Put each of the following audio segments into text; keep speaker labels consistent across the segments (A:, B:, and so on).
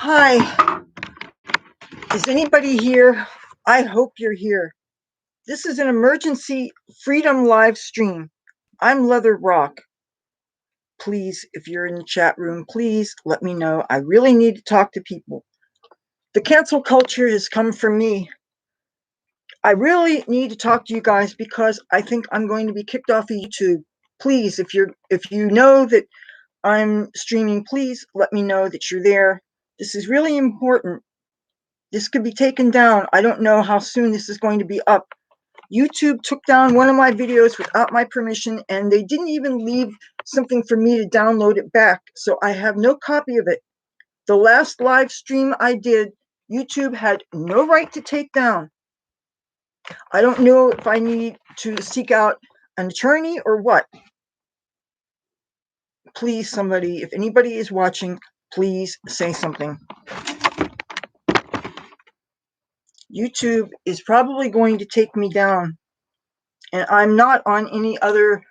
A: Hi, is anybody here? I hope you're here. This is an emergency freedom live stream. I'm LEATHUR ROKK. Please, if you're in the chat room, please let me know. I really need to talk to people. The cancel culture has come for me. I really need to talk to you guys because I think I'm going to be kicked off of YouTube. Please, if you know that I'm streaming, please let me know that you're there. This is really important. This could be taken down. I don't know how soon this is going to be up. YouTube took down one of my videos without my permission, and they didn't even leave something for me to download it back. So I have no copy of it. The last live stream I did, YouTube had no right to take down. I don't know if I need to seek out an attorney or what. Please, somebody, if anybody is watching, please say something. YouTube is probably going to take me down. And I'm not on any other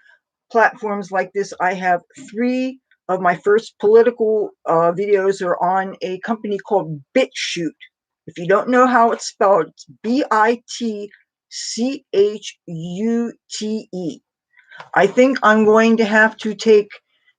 A: platforms like this. I have 3 of my first political videos are on a company called BitChute. If you don't know how it's spelled, it's BITCHUTE. I think I'm going to have to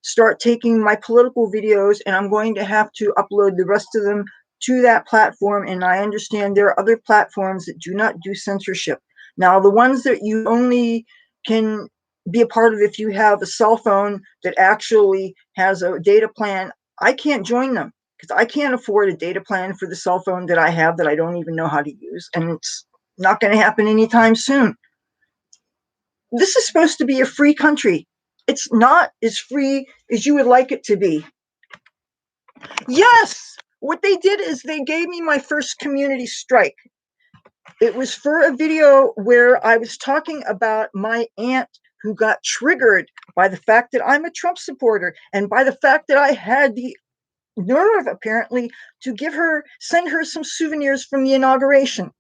A: start taking my political videos, and I'm going to have to upload the rest of them to that platform. And I understand there are other platforms that do not do censorship. Now, the ones that you only can be a part of if you have a cell phone that actually has a data plan, I can't join them because I can't afford a data plan for the cell phone that I have that I don't even know how to use. And it's not going to happen anytime soon. This is supposed to be a free country. It's not as free as you would like it to be. Yes, what they did is they gave me my first community strike. It was for a video where I was talking about my aunt who got triggered by the fact that I'm a Trump supporter and by the fact that I had the nerve, apparently, to send her some souvenirs from the inauguration.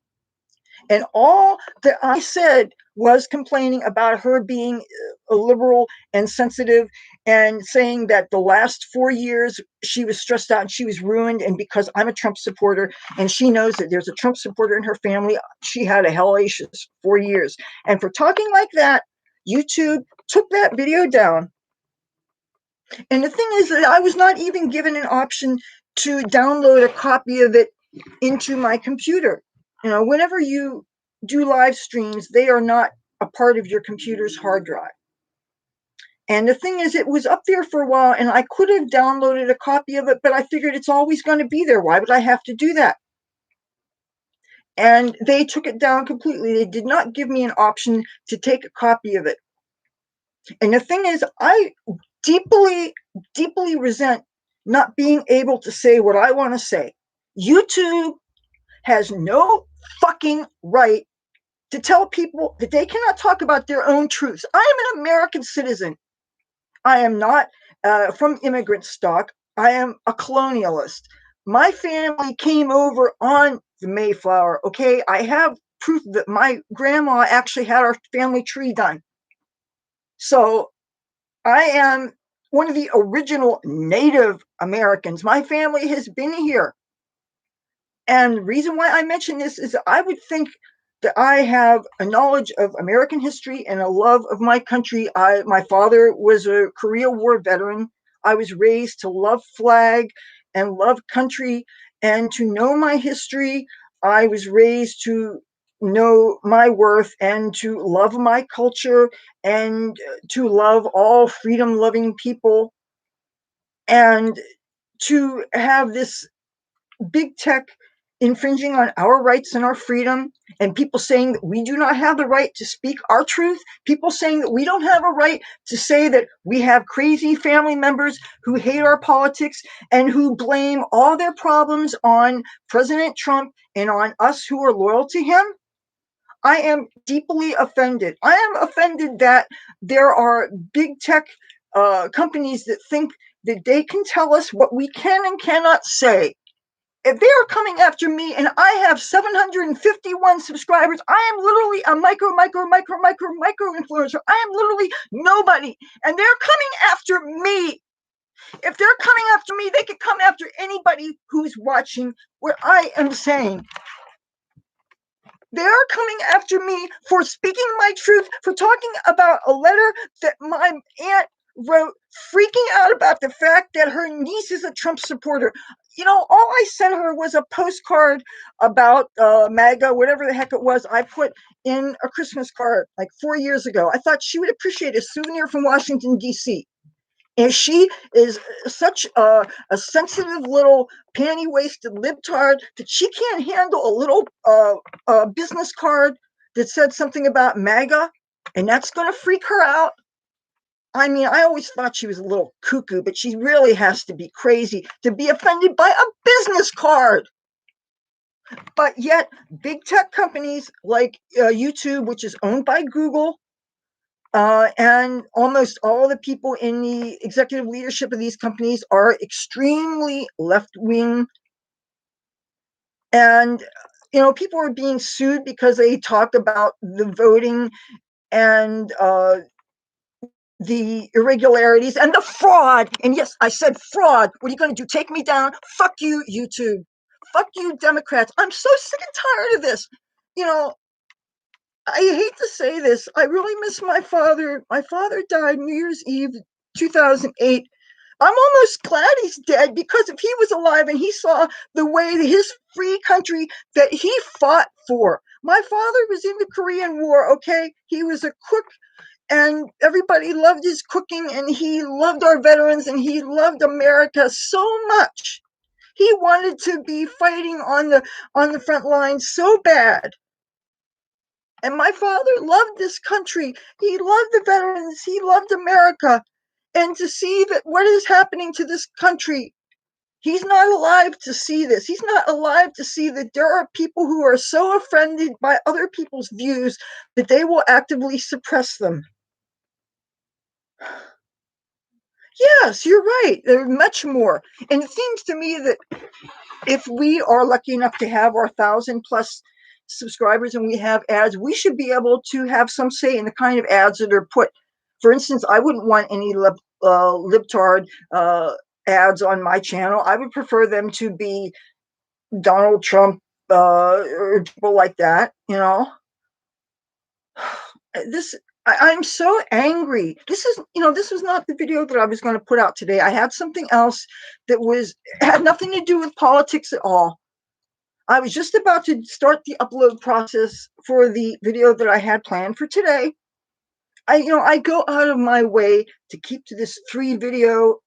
A: And all that I said was complaining about her being a liberal and sensitive and saying that the last 4 years she was stressed out and she was ruined. And because I'm a Trump supporter and she knows that there's a Trump supporter in her family, she had a hellacious 4 years. And for talking like that, YouTube took that video down. And the thing is that I was not even given an option to download a copy of it into my computer. You know, whenever you do live streams, they are not a part of your computer's hard drive. And the thing is, it was up there for a while, and I could have downloaded a copy of it, but I figured it's always going to be there. Why would I have to do that? And they took it down completely. They did not give me an option to take a copy of it. And the thing is, I deeply, deeply resent not being able to say what I want to say. YouTube has no fucking right to tell people that they cannot talk about their own truths. I am an American citizen. I am not from immigrant stock. I am a colonialist. My family came over on the Mayflower, okay? I have proof that my grandma actually had our family tree done. So I am one of the original Native Americans. My family has been here. And the reason why I mention this is I would think that I have a knowledge of American history and a love of my country. My father was a Korea War veteran. I was raised to love flag and love country and to know my history. I was raised to know my worth and to love my culture and to love all freedom-loving people. And to have this big tech infringing on our rights and our freedom, and people saying that we do not have the right to speak our truth, people saying that we don't have a right to say that we have crazy family members who hate our politics and who blame all their problems on President Trump and on us who are loyal to him. I am deeply offended. I am offended that there are big tech companies that think that they can tell us what we can and cannot say. If they are coming after me and I have 751 subscribers, I am literally a micro influencer. I am literally nobody. And they're coming after me. If they're coming after me, they could come after anybody who's watching what I am saying. They are coming after me for speaking my truth, for talking about a letter that my aunt wrote, freaking out about the fact that her niece is a Trump supporter. You know, all I sent her was a postcard about MAGA, whatever the heck it was. I put in a Christmas card like 4 years ago. I thought she would appreciate a souvenir from Washington, D.C. And she is such a sensitive little panty-waisted libtard that she can't handle a little business card that said something about MAGA, and that's going to freak her out. I mean, I always thought she was a little cuckoo, but she really has to be crazy to be offended by a business card. But yet, big tech companies like YouTube, which is owned by Google, and almost all the people in the executive leadership of these companies are extremely left-wing. And, you know, people are being sued because they talk about the voting and the irregularities and the fraud. And yes, I said fraud. What are you going to do? Take me down? Fuck you, YouTube. Fuck you, Democrats. I'm so sick and tired of this. You know, I hate to say this. I really miss my father. My father died New Year's Eve, 2008. I'm almost glad he's dead, because if he was alive and he saw the way that his free country that he fought for. My father was in the Korean War, okay? He was a cook, and everybody loved his cooking, and he loved our veterans, and he loved America so much. He wanted to be fighting on the front lines so bad. And my father loved this country. He loved the veterans. He loved America. And to see that what is happening to this country, he's not alive to see this. He's not alive to see that there are people who are so offended by other people's views that they will actively suppress them. Yes, you're right. There's much more. And it seems to me that if we are lucky enough to have our 1,000+ subscribers and we have ads, we should be able to have some say in the kind of ads that are put. For instance, I wouldn't want any libtard ads on my channel. I would prefer them to be Donald Trump or people like that, you know. I'm so angry. This was not the video that I was going to put out today. I had something else that had nothing to do with politics at all. I was just about to start the upload process for the video that I had planned for today. I go out of my way to keep to this 3 video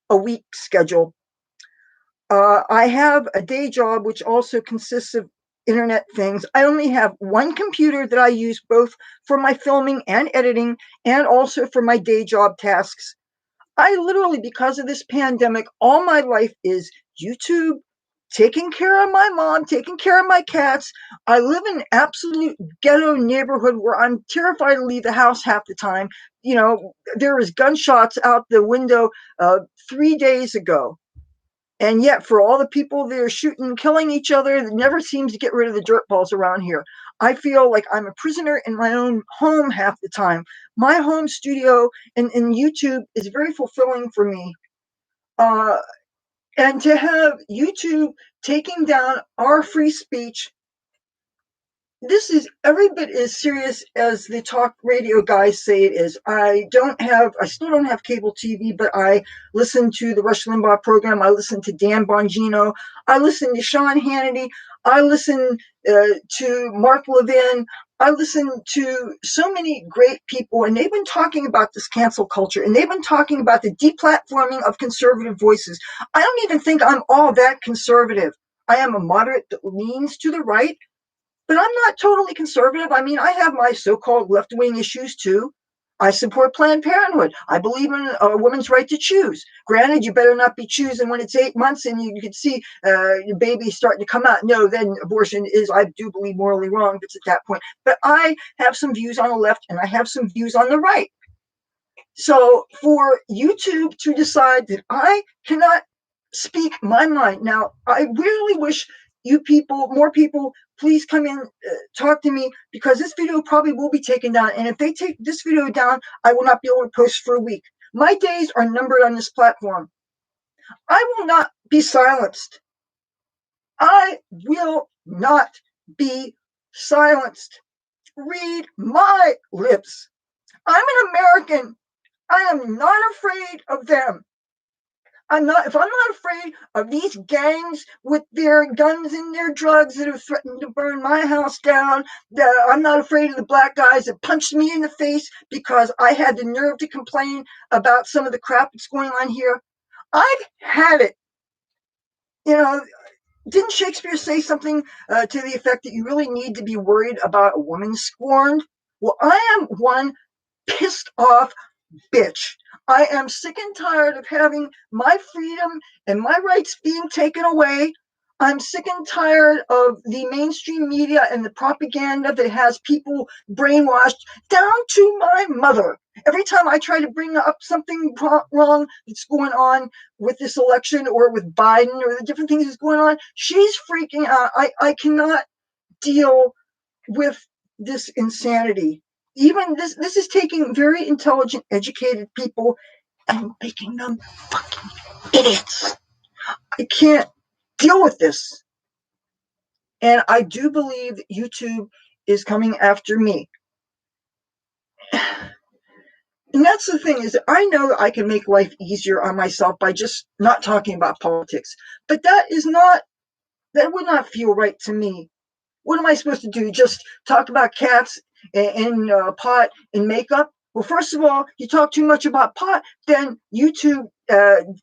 A: a week schedule. I have a day job which also consists of internet things. I only have one computer that I use both for my filming and editing, and also for my day job tasks. I literally, because of this pandemic, all my life is YouTube, taking care of my mom, taking care of my cats. I live in an absolute ghetto neighborhood where I'm terrified to leave the house half the time. You know, there was gunshots out the window 3 days ago. And yet, for all the people that are shooting and killing each other, it never seems to get rid of the dirt balls around here. I feel like I'm a prisoner in my own home half the time. My home studio and YouTube is very fulfilling for me. And to have YouTube taking down our free speech, this is every bit as serious as the talk radio guys say it is. I still don't have cable TV, but I listen to the Rush Limbaugh program. I listen to Dan Bongino. I listen to Sean Hannity. I listen to Mark Levin. I listen to so many great people, and they've been talking about this cancel culture, and they've been talking about the deplatforming of conservative voices. I don't even think I'm all that conservative. I am a moderate that leans to the right, but I'm not totally conservative. I mean, I have my so-called left-wing issues too. I support Planned Parenthood. I believe in a woman's right to choose. Granted, you better not be choosing when it's 8 months and you can see your baby starting to come out. No, then abortion is, I do believe, morally wrong. It's at that point. But I have some views on the left and I have some views on the right. So for YouTube to decide that I cannot speak my mind. Now, I really wish more people, please come in, talk to me, because this video probably will be taken down. And if they take this video down, I will not be able to post for a week. My days are numbered on this platform. I will not be silenced. I will not be silenced. Read my lips. I'm an American. I am not afraid of them. If I'm not afraid of these gangs with their guns and their drugs that have threatened to burn my house down, I'm not afraid of the black guys that punched me in the face because I had the nerve to complain about some of the crap that's going on here. I've had it. You know, didn't Shakespeare say something to the effect that you really need to be worried about a woman scorned? Well, I am one pissed off bitch. I am sick and tired of having my freedom and my rights being taken away. I'm sick and tired of the mainstream media and the propaganda that has people brainwashed down to my mother. Every time I try to bring up something wrong that's going on with this election or with Biden or the different things that's going on, she's freaking out. I cannot deal with this insanity. Even this is taking very intelligent, educated people and making them fucking idiots. I can't deal with this. And I do believe that YouTube is coming after me. And that's the thing, is that I know that I can make life easier on myself by just not talking about politics. But that would not feel right to me. What am I supposed to do? Just talk about cats and pot and makeup? Well, first of all, you talk too much about pot, then YouTube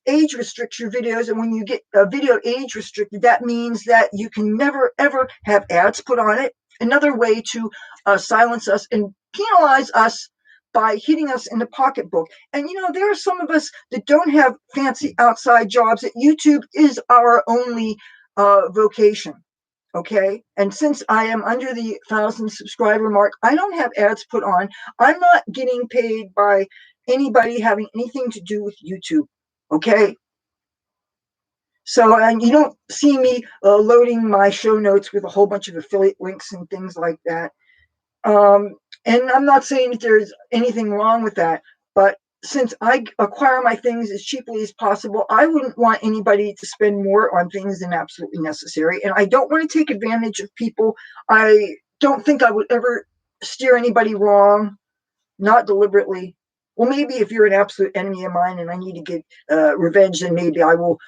A: age restricts your videos. And when you get a video age restricted, that means that you can never, ever have ads put on it. Another way to silence us and penalize us by hitting us in the pocketbook. And, there are some of us that don't have fancy outside jobs, that YouTube is our only vocation. Okay. And since I am under the 1,000 subscriber mark, I don't have ads put on. I'm not getting paid by anybody having anything to do with YouTube. Okay. So, and you don't see me loading my show notes with a whole bunch of affiliate links and things like that. And I'm not saying that there's anything wrong with that, but since I acquire my things as cheaply as possible, I wouldn't want anybody to spend more on things than absolutely necessary. And I don't want to take advantage of people. I don't think I would ever steer anybody wrong, not deliberately. Well, maybe if you're an absolute enemy of mine and I need to get revenge, then maybe I will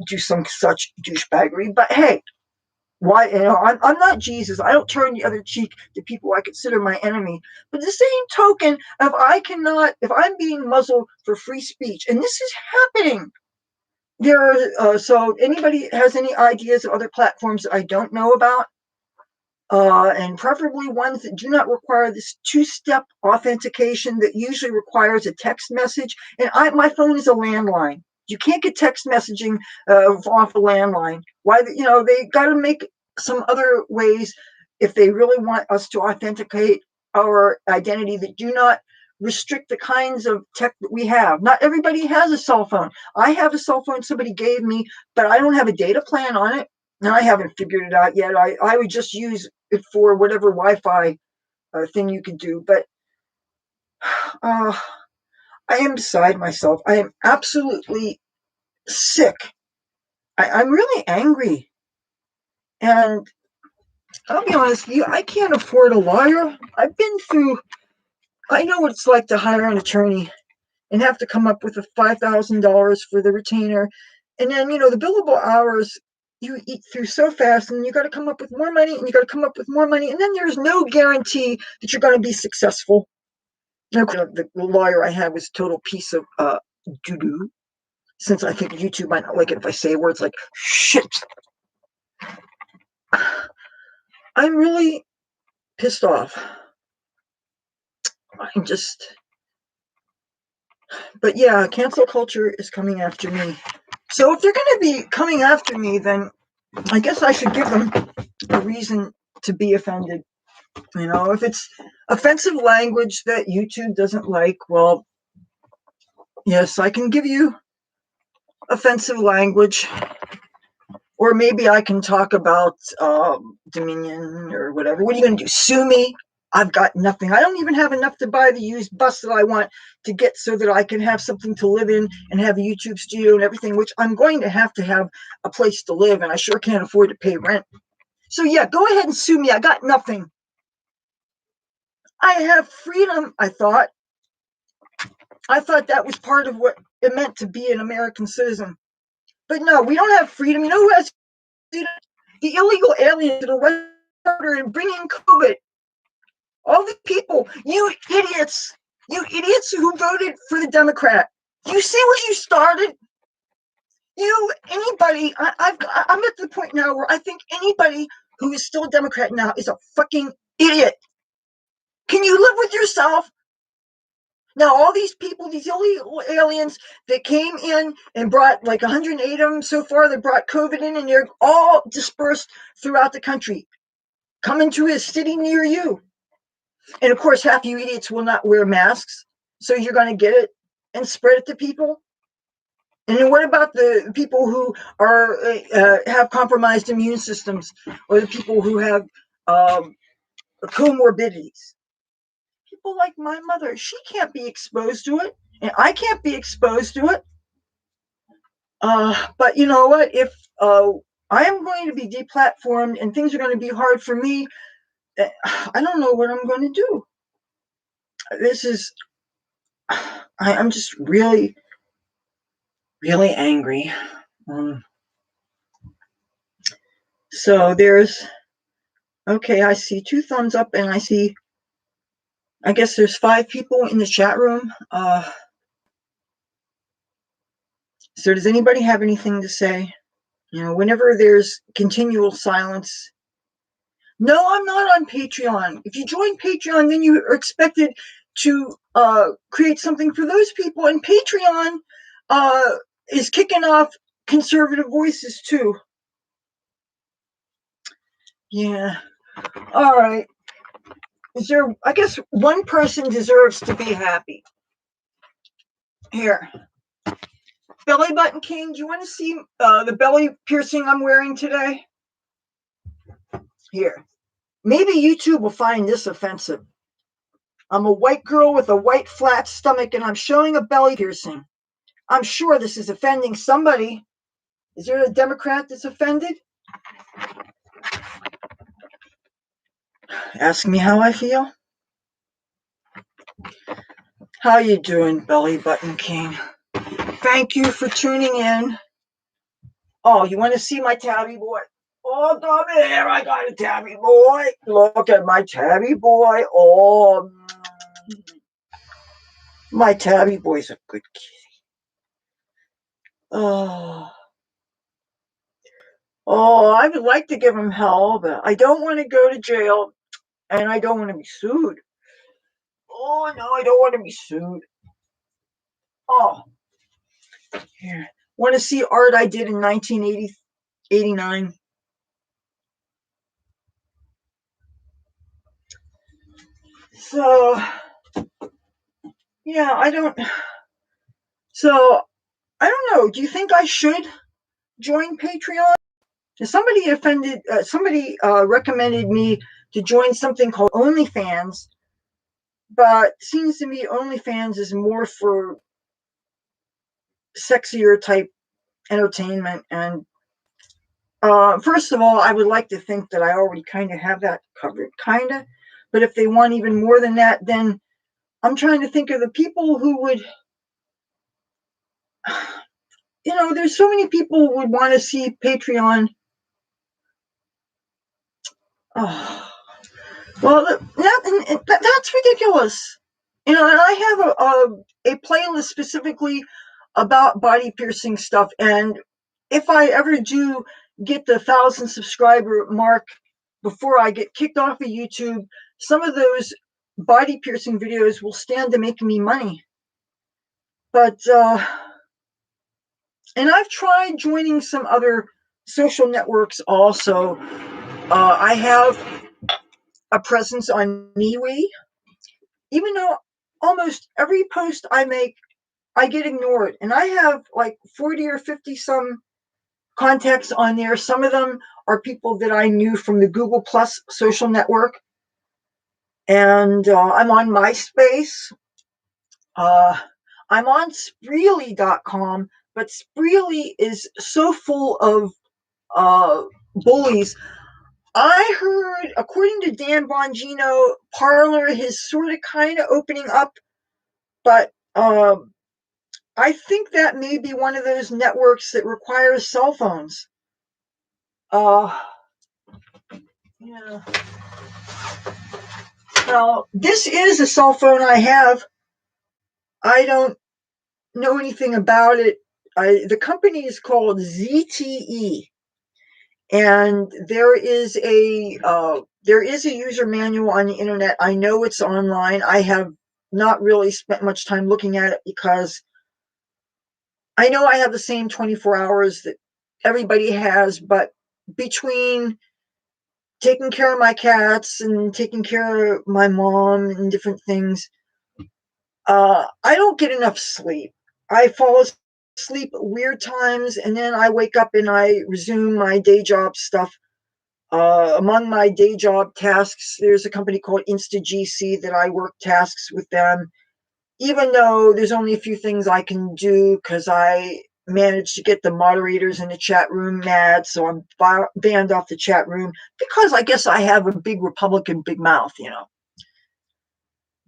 A: do some such douchebaggery. But hey, why? I'm not Jesus. I don't turn the other cheek to people I consider my enemy. But the same token, if I'm being muzzled for free speech, and this is happening, so anybody has any ideas of other platforms that I don't know about, and preferably ones that do not require this two-step authentication that usually requires a text message. And my phone is a landline. You can't get text messaging off a landline. Why? They got to make some other ways if they really want us to authenticate our identity that do not restrict the kinds of tech that we have. Not everybody has a cell phone. I have a cell phone somebody gave me, but I don't have a data plan on it. And I haven't figured it out yet. I would just use it for whatever Wi-Fi thing you could do. But I am beside myself. I am absolutely sick. I'm really angry. And I'll be honest with you, I can't afford a lawyer. I know what it's like to hire an attorney and have to come up with $5,000 for the retainer. And then, the billable hours you eat through so fast, and you got to come up with more money, and you got to come up with more money. And then there's no guarantee that you're going to be successful. The lawyer I had was a total piece of doo-doo, since I think YouTube might not like it if I say words like shit. I'm really pissed off. But yeah, cancel culture is coming after me. So if they're going to be coming after me, then I guess I should give them a reason to be offended. If it's offensive language that YouTube doesn't like, well, yes, I can give you offensive language. Or maybe I can talk about Dominion or whatever. What are you going to do? Sue me? I've got nothing. I don't even have enough to buy the used bus that I want to get so that I can have something to live in and have a YouTube studio and everything, which I'm going to have a place to live, and I sure can't afford to pay rent. So yeah, go ahead and sue me. I got nothing. I have freedom, I thought. I thought that was part of what it meant to be an American citizen. But no, we don't have freedom. You know who has freedom? The illegal aliens that are western and bringing COVID. All the people, you idiots who voted for the Democrat. You see what you started? Anybody, I'm at the point now where I think anybody who is still a Democrat now is a fucking idiot. Can you live with yourself? Now, all these people, these illegal aliens that came in and brought like 108 of them so far, they brought COVID in, and they're all dispersed throughout the country, coming to a city near you. And of course, half you idiots will not wear masks, so you're going to get it and spread it to people. And then what about the people who are have compromised immune systems, or the people who have comorbidities? People like my mother, she can't be exposed to it, and I can't be exposed to it. But you know what? If I am going to be deplatformed and things are going to be hard for me, I don't know what I'm going to do. This is, I'm just really, really angry. So there's, okay, I see 2 thumbs up, and I guess there's 5 people in the chat room. So does anybody have anything to say? You know, whenever there's continual silence. No, I'm not on Patreon. If you join Patreon, then you are expected to create something for those people. And Patreon is kicking off conservative voices too. Yeah. All right. I guess one person deserves to be happy. Here. Belly button king, do you want to see the belly piercing I'm wearing today? Here. Maybe YouTube will find this offensive. I'm a white girl with a white flat stomach, and I'm showing a belly piercing. I'm sure this is offending somebody. Is there a Democrat that's offended? Ask me how I feel. How you doing, belly button king? Thank you for tuning in. Oh, you want to see my tabby boy? Oh, come here, I got a tabby boy. Look at my tabby boy. Oh, my tabby boy's a good kitty. Oh, I would like to give him hell, but I don't want to go to jail, and I don't want to be sued. Oh, no, I don't want to be sued. Oh, here. Want to see art I did in 1989? So, yeah, I don't know. Do you think I should join Patreon? Somebody recommended me to join something called OnlyFans, but it seems to me OnlyFans is more for sexier type entertainment. And first of all, I would like to think that I already kind of have that covered, kind of. But if they want even more than that, then I'm trying to think of the people who would, you know, there's so many people who would want to see Patreon. Oh, well, that's ridiculous. You know, and I have a playlist specifically about body piercing stuff. And if I ever do get the 1,000 subscriber mark before I get kicked off of YouTube, some of those body piercing videos will stand to make me money. But, and I've tried joining some other social networks also. I have a presence on MeWe, even though almost every post I make, I get ignored. And I have like 40 or 50 some contacts on there. Some of them are people that I knew from the Google Plus social network. And I'm on Myspace. I'm on Spreely.com, but Spreely is so full of bullies. I heard, according to Dan Bongino, Parler is sort of kind of opening up, but I think that may be one of those networks that requires cell phones. Yeah. Now, this is a cell phone I have. I don't know anything about it. The company is called ZTE, and there is a user manual on the internet. I know it's online. I have not really spent much time looking at it because I know I have the same 24 hours that everybody has, but between taking care of my cats and taking care of my mom and different things, I don't get enough sleep. I fall asleep at weird times, and then I wake up and I resume my day job stuff. Among my day job tasks, there's a company called InstaGC that I work tasks with them, even though there's only a few things I can do because I managed to get the moderators in the chat room mad, so I'm banned off the chat room because I guess I have a big Republican big mouth, you know.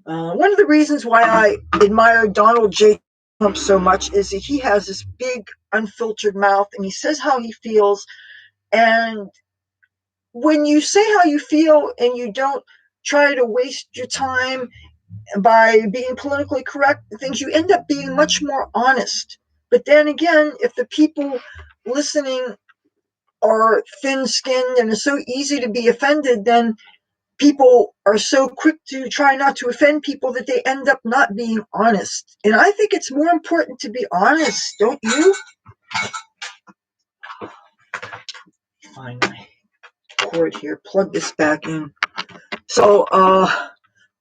A: One of the reasons why I admire Donald J. Trump so much is that he has this big, unfiltered mouth, and he says how he feels. And when you say how you feel and you don't try to waste your time by being politically correct, things, you end up being much more honest. But then again, if the people listening are thin-skinned and it's so easy to be offended, then people are so quick to try not to offend people that they end up not being honest. And I think it's more important to be honest, don't you? Find my cord here, plug this back in. So,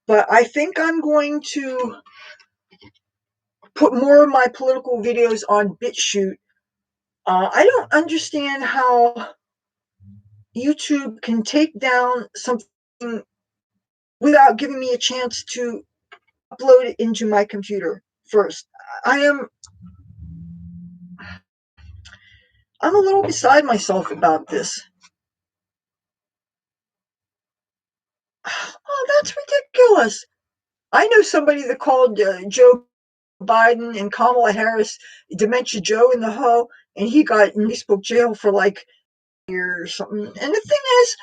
A: but I think I'm going to put more of my political videos on BitChute. I don't understand how YouTube can take down something without giving me a chance to upload it into my computer first. I'm a little beside myself about this. Oh, that's ridiculous. I know somebody that called Joe Biden and Kamala Harris Dementia Joe in the Ho, and he got in Facebook jail for like a year or something. And the thing is,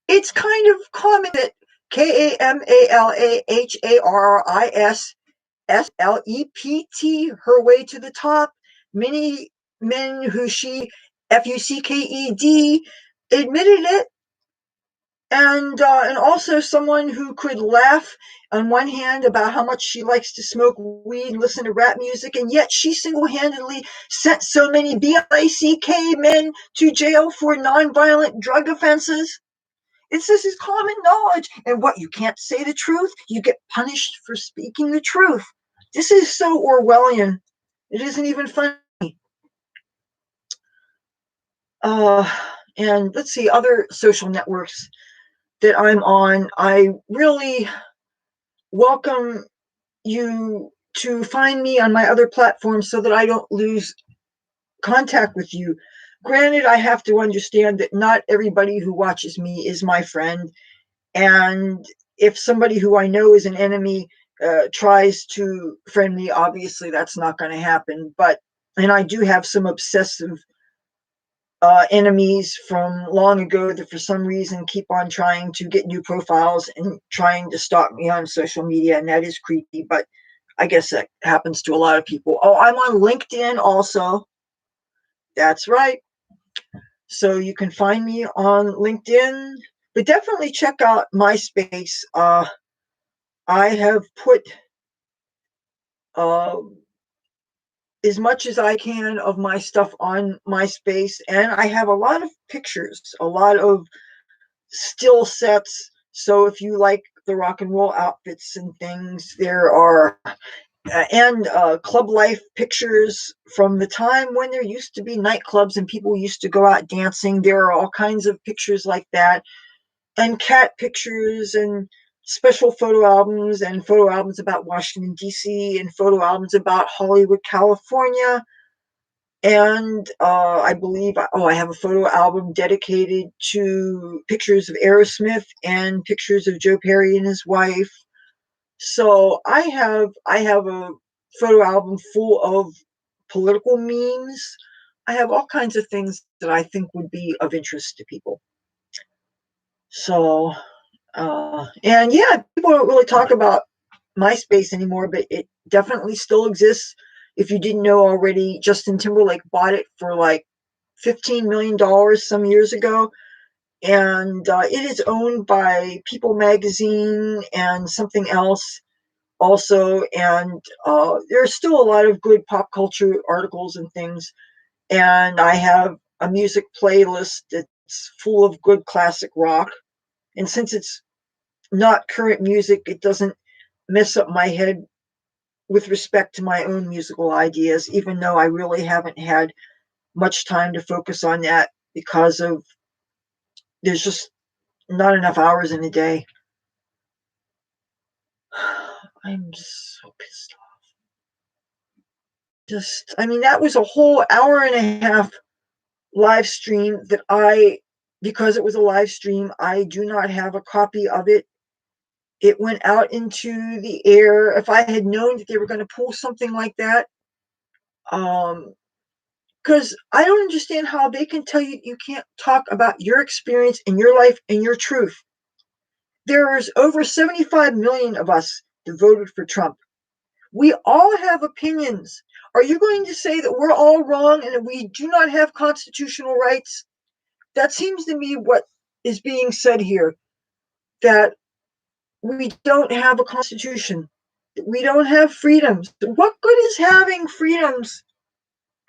A: it's kind of common that KAMALAHARRIS her way to the top. Many men who she FUCKED admitted it, and also someone who could laugh on one hand about how much she likes to smoke weed and listen to rap music, and yet she single-handedly sent so many BLACK men to jail for nonviolent drug offenses. This is common knowledge. And what, you can't say the truth? You get punished for speaking the truth. This is so Orwellian. It isn't even funny. And let's see, other social networks that I'm on. I really welcome you to find me on my other platforms so that I don't lose contact with you. Granted, I have to understand that not everybody who watches me is my friend. And if somebody who I know is an enemy tries to friend me, obviously that's not going to happen. And I do have some obsessive enemies from long ago that for some reason keep on trying to get new profiles and trying to stalk me on social media, and that is creepy, but I guess that happens to a lot of people. Oh, I'm on LinkedIn also. That's right. So you can find me on LinkedIn, but definitely check out MySpace. I have put as much as I can of my stuff on MySpace, and I have a lot of pictures, a lot of still sets. So if you like the rock and roll outfits and things, there are and club life pictures from the time when there used to be nightclubs and people used to go out dancing. There are all kinds of pictures like that, and cat pictures and special photo albums and photo albums about Washington, D.C., and photo albums about Hollywood, California. And I believe, I have a photo album dedicated to pictures of Aerosmith and pictures of Joe Perry and his wife. So I have a photo album full of political memes. I have all kinds of things that I think would be of interest to people. So, and yeah, people don't really talk about Myspace anymore, but it definitely still exists. If you didn't know already, Justin Timberlake bought it for like $15 million some years ago. And it is owned by People Magazine and something else also. And there's still a lot of good pop culture articles and things. And I have a music playlist that's full of good classic rock. And since it's not current music, it doesn't mess up my head with respect to my own musical ideas, even though I really haven't had much time to focus on that because of there's just not enough hours in a day. I'm just so pissed off. I mean, that was a whole hour and a half live stream that because it was a live stream, I do not have a copy of it. It went out into the air. If I had known that they were going to pull something like that, because I don't understand how they can tell you you can't talk about your experience and your life and your truth. There's over 75 million of us that voted for Trump. We all have opinions. Are you going to say that we're all wrong and that we do not have constitutional rights? That seems to me what is being said here, that we don't have a constitution. We don't have freedoms. What good is having freedoms?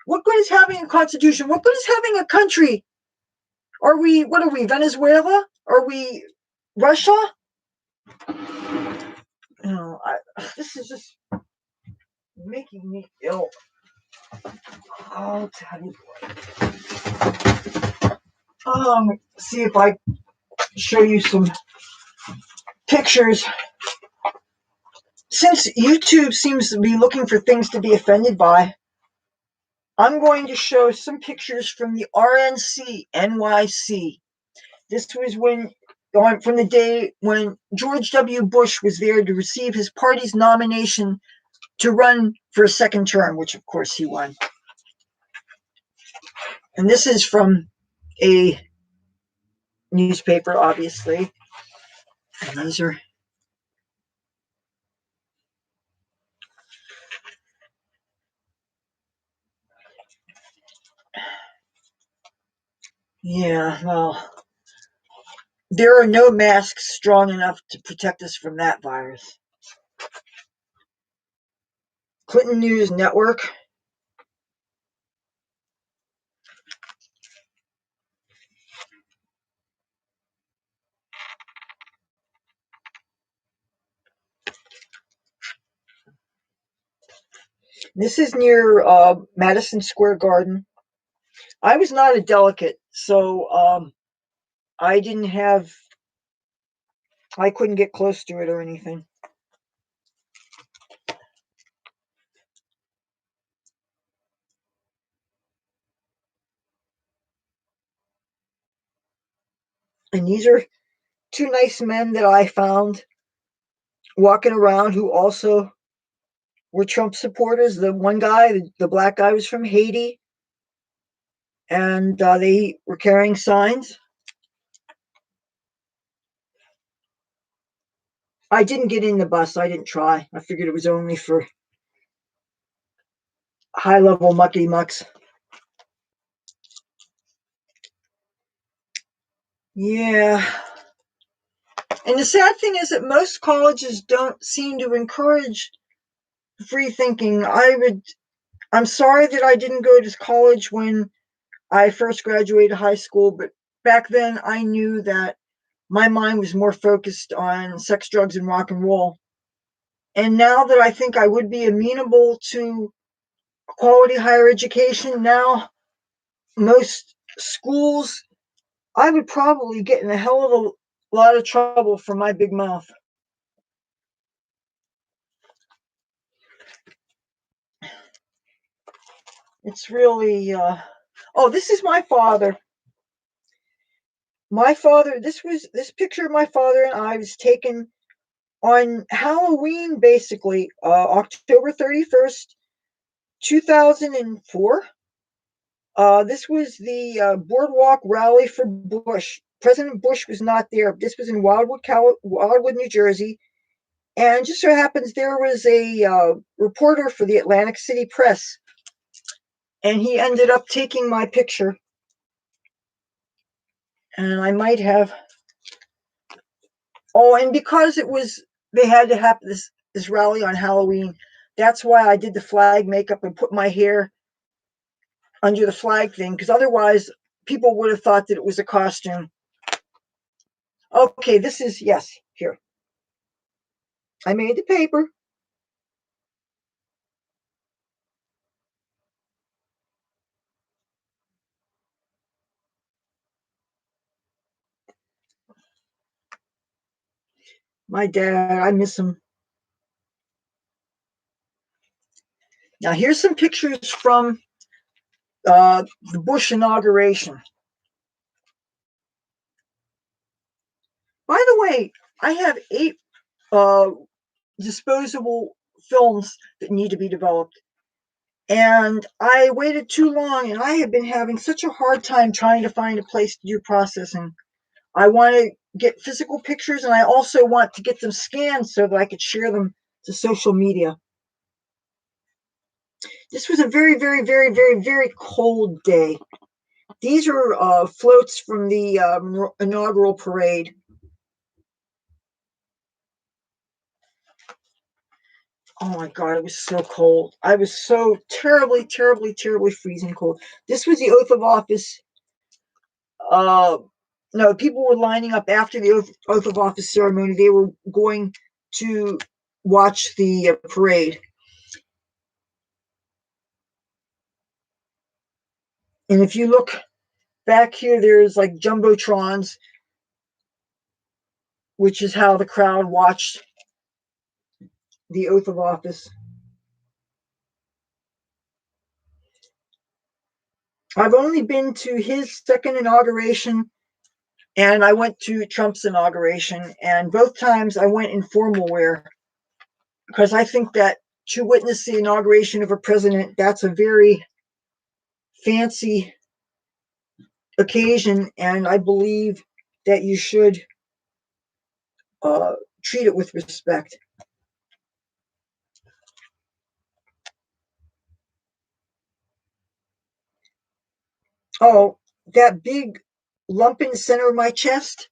A: What good is having a constitution? What good is having a country? What are we, Venezuela? Are we Russia? No, this is just making me ill. Oh, Tabby Boy. See if I show you some pictures. Since YouTube seems to be looking for things to be offended by, I'm going to show some pictures from the RNC NYC. This was from the day when George W. Bush was there to receive his party's nomination to run for a second term, which of course he won. And this is from a newspaper, obviously. And these are well, there are no masks strong enough to protect us from that virus. Clinton News Network. This is near Madison Square Garden. I was not a delegate, so I couldn't get close to it or anything. And these are two nice men that I found walking around who also were Trump supporters. The one guy, the black guy, was from Haiti, and they were carrying signs. I didn't get in the bus. I didn't try. I figured it was only for high-level mucky mucks. Yeah. And the sad thing is that most colleges don't seem to encourage free thinking. I'm sorry that I didn't go to college when I first graduated high school, but back then I knew that my mind was more focused on sex, drugs, and rock and roll. And now that I think I would be amenable to quality higher education, now most schools, I would probably get in a hell of a lot of trouble for my big mouth. It's really, oh, this is my father. My father, this picture of my father and I was taken on Halloween, basically, October 31st, 2004. This was the boardwalk rally for Bush. President Bush was not there. This was in Wildwood, New Jersey. And just so happens there was a reporter for the Atlantic City Press, and he ended up taking my picture. And I might have, oh, and because they had to have this rally on Halloween, that's why I did the flag makeup and put my hair under the flag thing, because otherwise people would have thought that it was a costume. Okay, this is, yes, here. I made the paper. My dad, I miss him. Now here's some pictures from the Bush inauguration. By the way, I have 8 disposable films that need to be developed. And I waited too long, and I have been having such a hard time trying to find a place to do processing. I want to get physical pictures, and I also want to get them scanned so that I could share them to social media. This was a very, very, very, very, very cold day. These are floats from the inaugural parade. Oh my God, it was so cold. I was so terribly, terribly, terribly freezing cold. This was the oath of office. No, people were lining up after the oath of office ceremony. They were going to watch the parade. And if you look back here, there's like jumbotrons, which is how the crowd watched the oath of office. I've only been to his second inauguration, and I went to Trump's inauguration, and both times I went in formal wear, because I think that to witness the inauguration of a president, that's a very fancy occasion, and I believe that you should treat it with respect. Oh, that big lump in the center of my chest,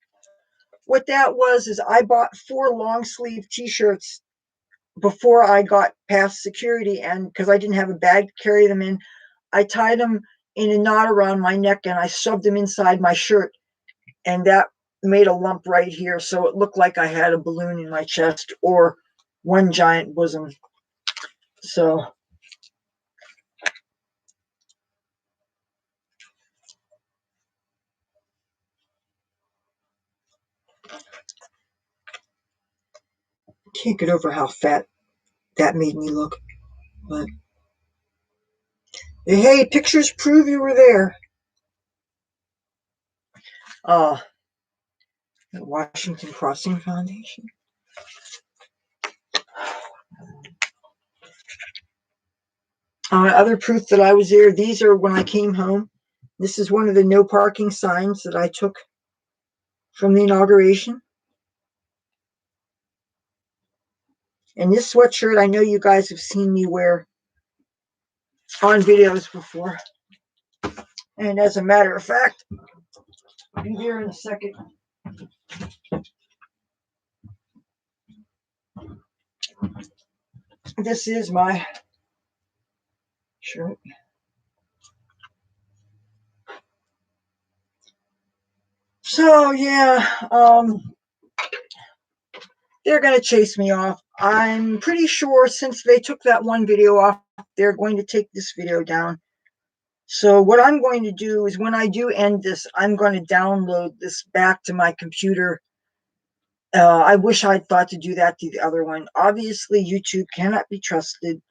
A: what that was is I bought 4 long sleeve t-shirts before I got past security, and because I didn't have a bag to carry them in, I tied them in a knot around my neck and I shoved them inside my shirt, and that made a lump right here, so it looked like I had a balloon in my chest or one giant bosom. So can't get over how fat that made me look. But hey, pictures prove you were there. The Washington Crossing Foundation. Other proof that I was there, these are when I came home. This is one of the no parking signs that I took from the inauguration. And this sweatshirt, I know you guys have seen me wear on videos before. And as a matter of fact, I'll be there in a second. This is my shirt. So yeah, they're going to chase me off. I'm pretty sure since they took that one video off, they're going to take this video down. So what I'm going to do is when I do end this, I'm going to download this back to my computer. I wish I'd thought to do that to the other one. Obviously, YouTube cannot be trusted.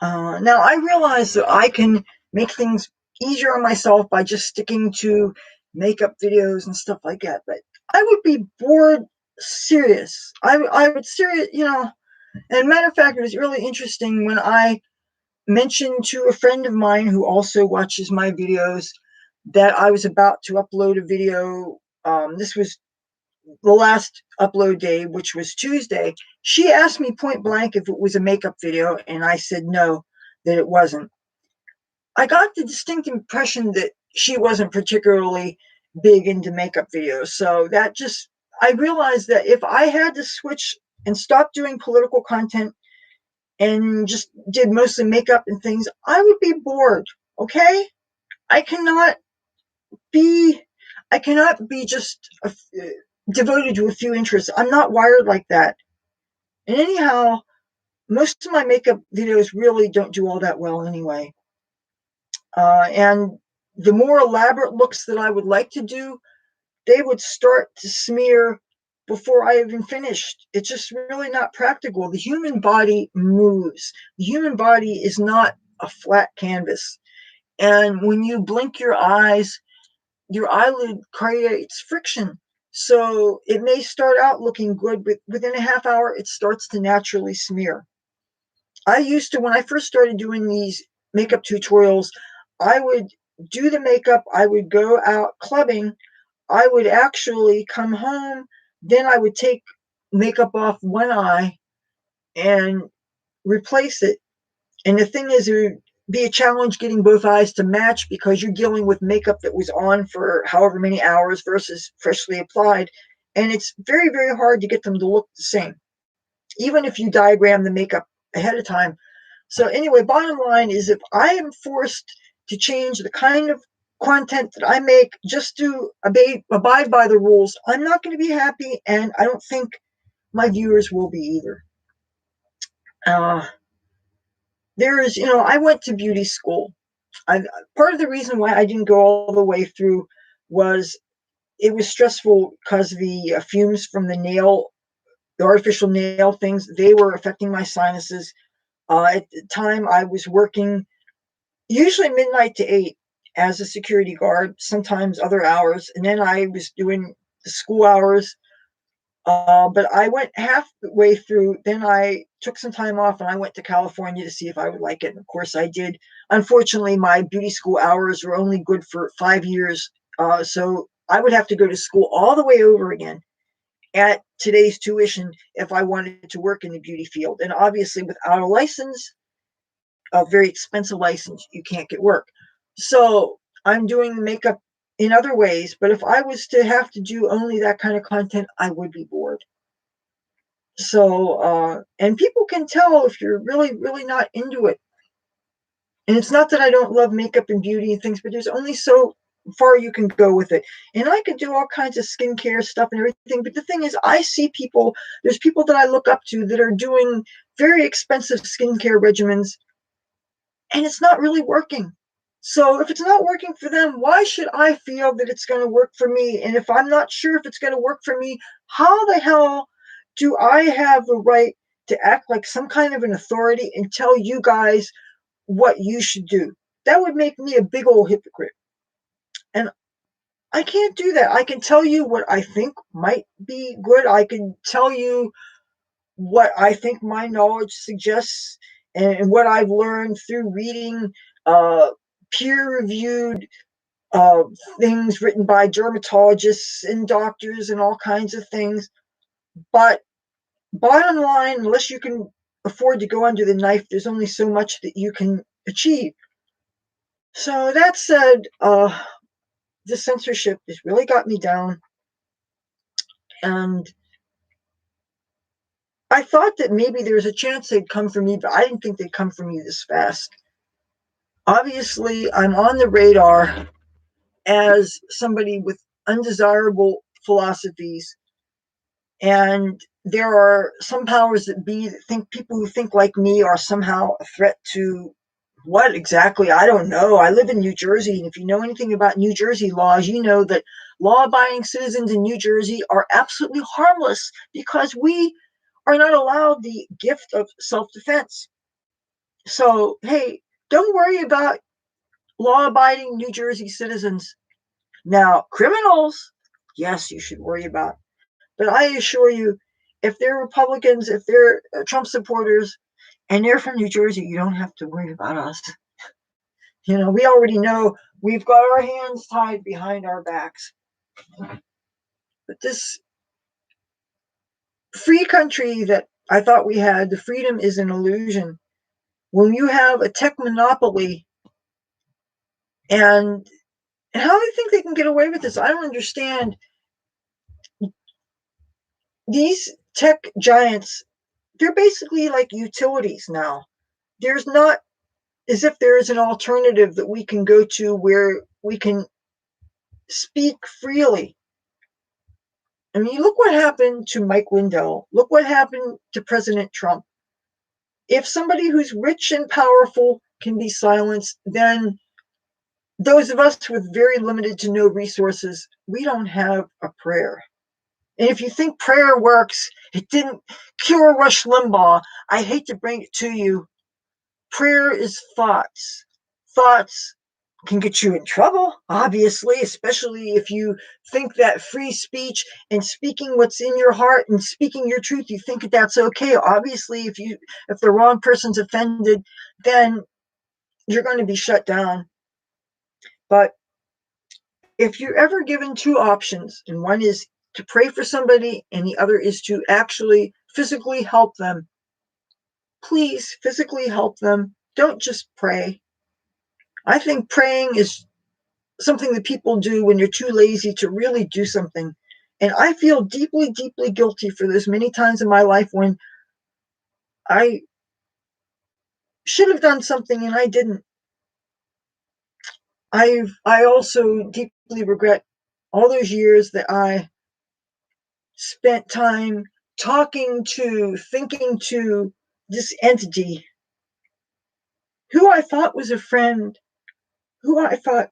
A: Now, I realize that I can make things easier on myself by just sticking to makeup videos and stuff like that, but I would be bored serious. I would serious, and matter of fact, it was really interesting when I mentioned to a friend of mine who also watches my videos that I was about to upload a video. This was the last upload day, which was Tuesday. She asked me point blank if it was a makeup video, and I said no, that it wasn't. I got the distinct impression that she wasn't particularly big into makeup videos. So I realized that if I had to switch and stop doing political content and just did mostly makeup and things, I would be bored. Okay? I cannot be, I cannot be just devoted to a few interests. I'm not wired like that. And anyhow, most of my makeup videos really don't do all that well anyway. And the more elaborate looks that I would like to do, they would start to smear before I even finished. It's just really not practical. The human body moves. The human body is not a flat canvas. And when you blink your eyes, your eyelid creates friction. So it may start out looking good, but within a half hour, it starts to naturally smear. When I first started doing these makeup tutorials, I would do the makeup, I would go out clubbing, I would actually come home, then I would take makeup off one eye and replace it. And the thing is, it would be a challenge getting both eyes to match because you're dealing with makeup that was on for however many hours versus freshly applied. And it's very, very hard to get them to look the same, even if you diagram the makeup ahead of time. So anyway, bottom line is if I am forced to change the kind of content that I make just to abide by the rules, I'm not going to be happy, and I don't think my viewers will be either. I went to beauty school. Part of the reason why I didn't go all the way through was it was stressful because the fumes from the artificial nail things, they were affecting my sinuses. At the time, I was working usually midnight to 8 as a security guard, sometimes other hours, and then I was doing the school hours. But I went halfway through, then I took some time off and I went to California to see if I would like it. And of course I did. Unfortunately, my beauty school hours were only good for 5 years. So I would have to go to school all the way over again at today's tuition if I wanted to work in the beauty field. And obviously, without a license, a very expensive license, you can't get work. So I'm doing makeup in other ways, but if I was to have to do only that kind of content, I would be bored. So, and people can tell if you're really, really not into it. And it's not that I don't love makeup and beauty and things, but there's only so far you can go with it. And I could do all kinds of skincare stuff and everything. But the thing is, there's people that I look up to that are doing very expensive skincare regimens, and it's not really working. So if it's not working for them, why should I feel that it's going to work for me? And if I'm not sure if it's going to work for me, how the hell do I have the right to act like some kind of an authority and tell you guys what you should do? That would make me a big old hypocrite. And I can't do that. I can tell you what I think might be good. I can tell you what I think my knowledge suggests and what I've learned through reading peer-reviewed uh, things written by dermatologists and doctors and all kinds of things. But bottom line, unless you can afford to go under the knife, there's only so much that you can achieve. So that said, the censorship has really got me down. And I thought that maybe there was a chance they'd come for me, but I didn't think they'd come for me this fast. Obviously, I'm on the radar as somebody with undesirable philosophies. And there are some powers that be that think people who think like me are somehow a threat to what exactly? I don't know. I live in New Jersey, and if you know anything about New Jersey laws, you know that law-abiding citizens in New Jersey are absolutely harmless because we are not allowed the gift of self-defense. So, hey, don't worry about law-abiding New Jersey citizens. Now, criminals, yes, you should worry about. But I assure you, if they're Republicans, if they're Trump supporters, and they're from New Jersey, you don't have to worry about us. You know, we already know we've got our hands tied behind our backs. But this free country that I thought we had, the freedom is an illusion. When you have a tech monopoly, and how do you think they can get away with this? I don't understand. These tech giants, they're basically like utilities now. There's not as if there is an alternative that we can go to where we can speak freely. I mean, look what happened to Mike Lindell. Look what happened to President Trump. If somebody who's rich and powerful can be silenced, then those of us with very limited to no resources, we don't have a prayer. And if you think prayer works, it didn't cure Rush Limbaugh. I hate to bring it to you. Prayer is thoughts. Thoughts can get you in trouble, obviously, especially if you think that free speech and speaking what's in your heart and speaking your truth, you think that's okay. Obviously, if the wrong person's offended, then you're going to be shut down. But if you're ever given two options, and one is to pray for somebody and the other is to actually physically help them, please physically help them. Don't just pray. I think praying is something that people do when you're too lazy to really do something. And I feel deeply, deeply guilty for those many times in my life when I should have done something and I didn't. I also deeply regret all those years that I spent time talking to, thinking to this entity who I thought was a friend, who I thought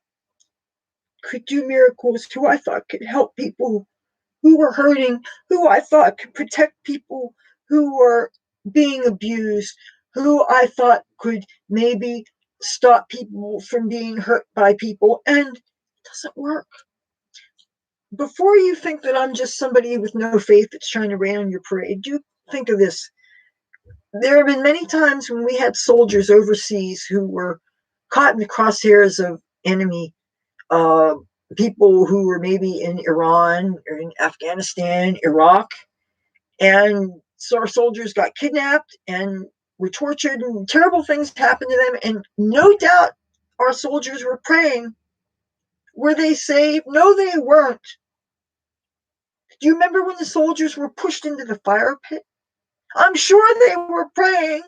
A: could do miracles, who I thought could help people who were hurting, who I thought could protect people who were being abused, who I thought could maybe stop people from being hurt by people, and it doesn't work. Before you think that I'm just somebody with no faith that's trying to rain on your parade, do think of this. There have been many times when we had soldiers overseas who were caught in the crosshairs of enemy uh, people who were maybe in Iran or in Afghanistan, Iraq, and so our soldiers got kidnapped and were tortured, and terrible things happened to them. And no doubt our soldiers were praying. Were they saved? No, they weren't. Do you remember when the soldiers were pushed into the fire pit? I'm sure they were praying.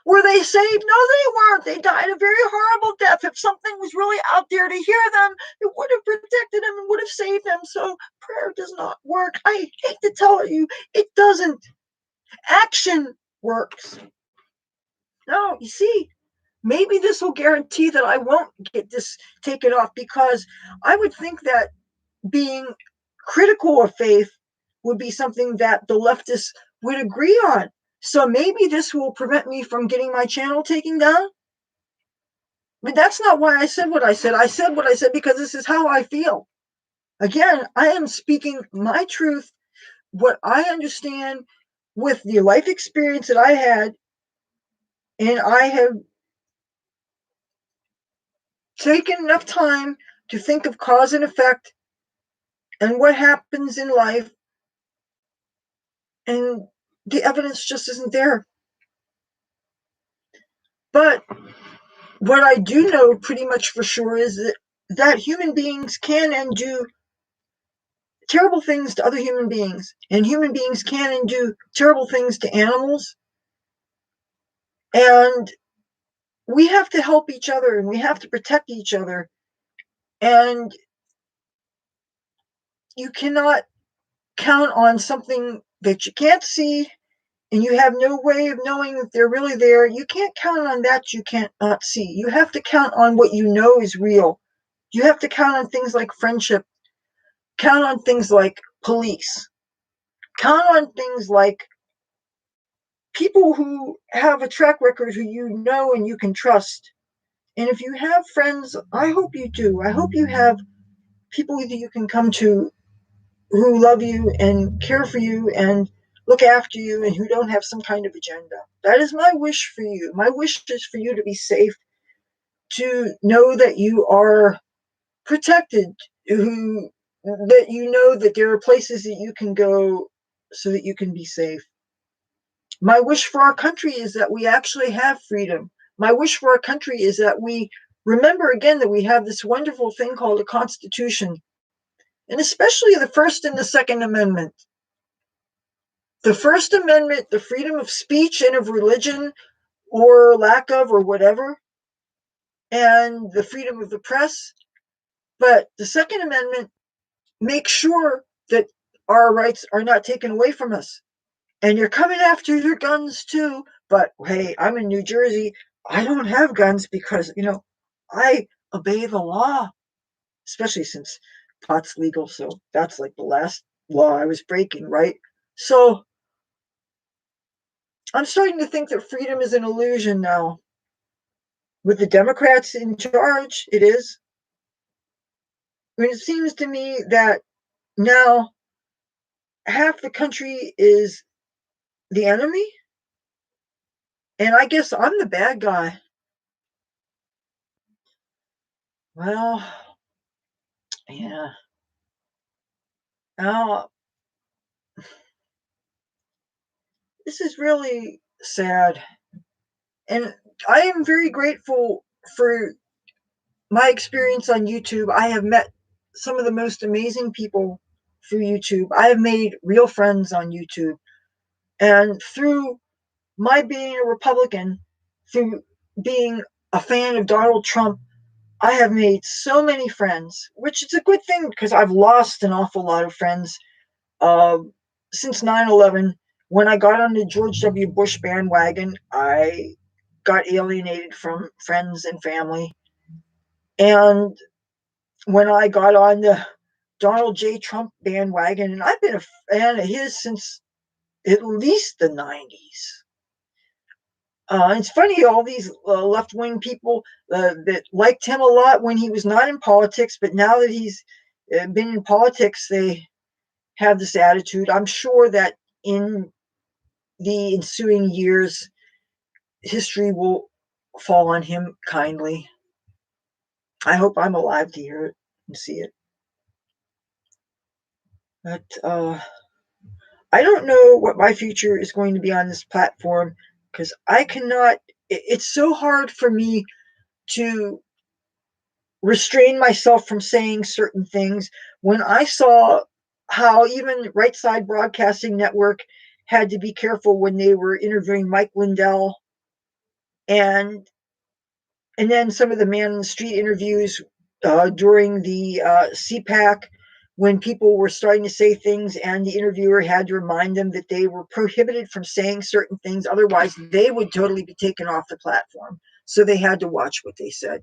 A: Were they saved? No, they weren't. They died a very horrible death. If something was really out there to hear them, it would have protected them and would have saved them. So prayer does not work. I hate to tell you, it doesn't. Action works. No, you see, maybe this will guarantee that I won't get this taken off, because I would think that being critical of faith would be something that the leftists would agree on. So maybe this will prevent me from getting my channel taken down. But that's not why I said what I said. I said what I said because this is how I feel. Again, I am speaking my truth, what I understand with the life experience that I had, and I have taken enough time to think of cause and effect and what happens in life, and the evidence just isn't there. But what I do know pretty much for sure is that human beings can and do terrible things to other human beings, and human beings can and do terrible things to animals, and we have to help each other and we have to protect each other. And you cannot count on something that you can't see and you have no way of knowing if they're really there. You can't count on that you can't not see. You have to count on what you know is real. You have to count on things like friendship, count on things like police, count on things like people who have a track record, who you know and you can trust. And if you have friends, I hope you do. I hope you have people that you can come to who love you and care for you and look after you and who don't have some kind of agenda. That is my wish for you. My wish is for you to be safe, to know that you are protected, that you know that there are places that you can go so that you can be safe. My wish for our country is that we actually have freedom. My wish for our country is that we remember again that we have this wonderful thing called a Constitution, and especially the First and the Second Amendment. The First Amendment, the freedom of speech and of religion, or lack of, or whatever, and the freedom of the press. But the Second Amendment makes sure that our rights are not taken away from us. And you're coming after your guns too. But hey, I'm in New Jersey. I don't have guns because, I obey the law, especially since pot's legal. So that's like the last law I was breaking, right? So I'm starting to think that freedom is an illusion now. With the Democrats in charge, it is. I mean, it seems to me that now half the country is the enemy, and I guess I'm the bad guy. Well, yeah. Now, this is really sad. And I am very grateful for my experience on YouTube. I have met some of the most amazing people through YouTube. I have made real friends on YouTube. And through my being a Republican, through being a fan of Donald Trump, I have made so many friends, which is a good thing because I've lost an awful lot of friends uh, since 9/11. When I got on the George W. Bush bandwagon, I got alienated from friends and family. And when I got on the Donald J. Trump bandwagon, and I've been a fan of his since at least the 90s. It's funny, all these left-wing people that liked him a lot when he was not in politics, but now that he's been in politics, they have this attitude. I'm sure that in the ensuing years, history will fall on him kindly. I hope I'm alive to hear it and see it. But I don't know what my future is going to be on this platform because I cannot, it's so hard for me to restrain myself from saying certain things. When I saw how even Right Side Broadcasting Network had to be careful when they were interviewing Mike Lindell, and then some of the man in the street interviews during the CPAC, when people were starting to say things and the interviewer had to remind them that they were prohibited from saying certain things, otherwise they would totally be taken off the platform. So they had to watch what they said.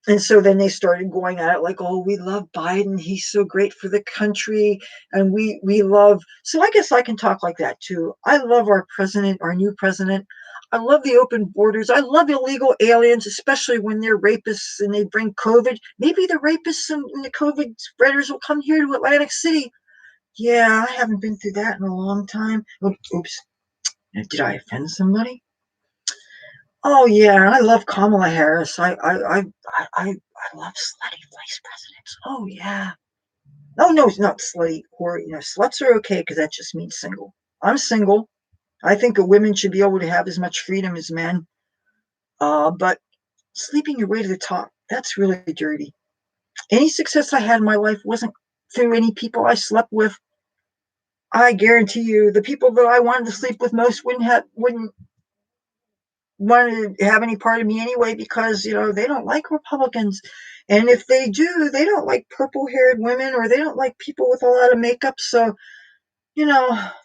A: And so then they started going at it like, oh, we love Biden. He's so great for the country. And we love. So I guess I can talk like that too. I love our president, our new president. I love the open borders. I love illegal aliens, especially when they're rapists and they bring COVID. Maybe the rapists and the COVID spreaders will come here to Atlantic City. Yeah, I haven't been through that in a long time. Oops. Did I offend somebody? Oh yeah, I love Kamala Harris. I love slutty vice presidents. Oh yeah. Oh no, it's not slutty or sluts are okay because that just means single. I'm single. I think that women should be able to have as much freedom as men. But sleeping your way to the top, that's really dirty. Any success I had in my life wasn't through any people I slept with. I guarantee you, the people that I wanted to sleep with most wouldn't want to have any part of me anyway, because they don't like Republicans, and if they do, they don't like purple-haired women, or they don't like people with a lot of makeup. So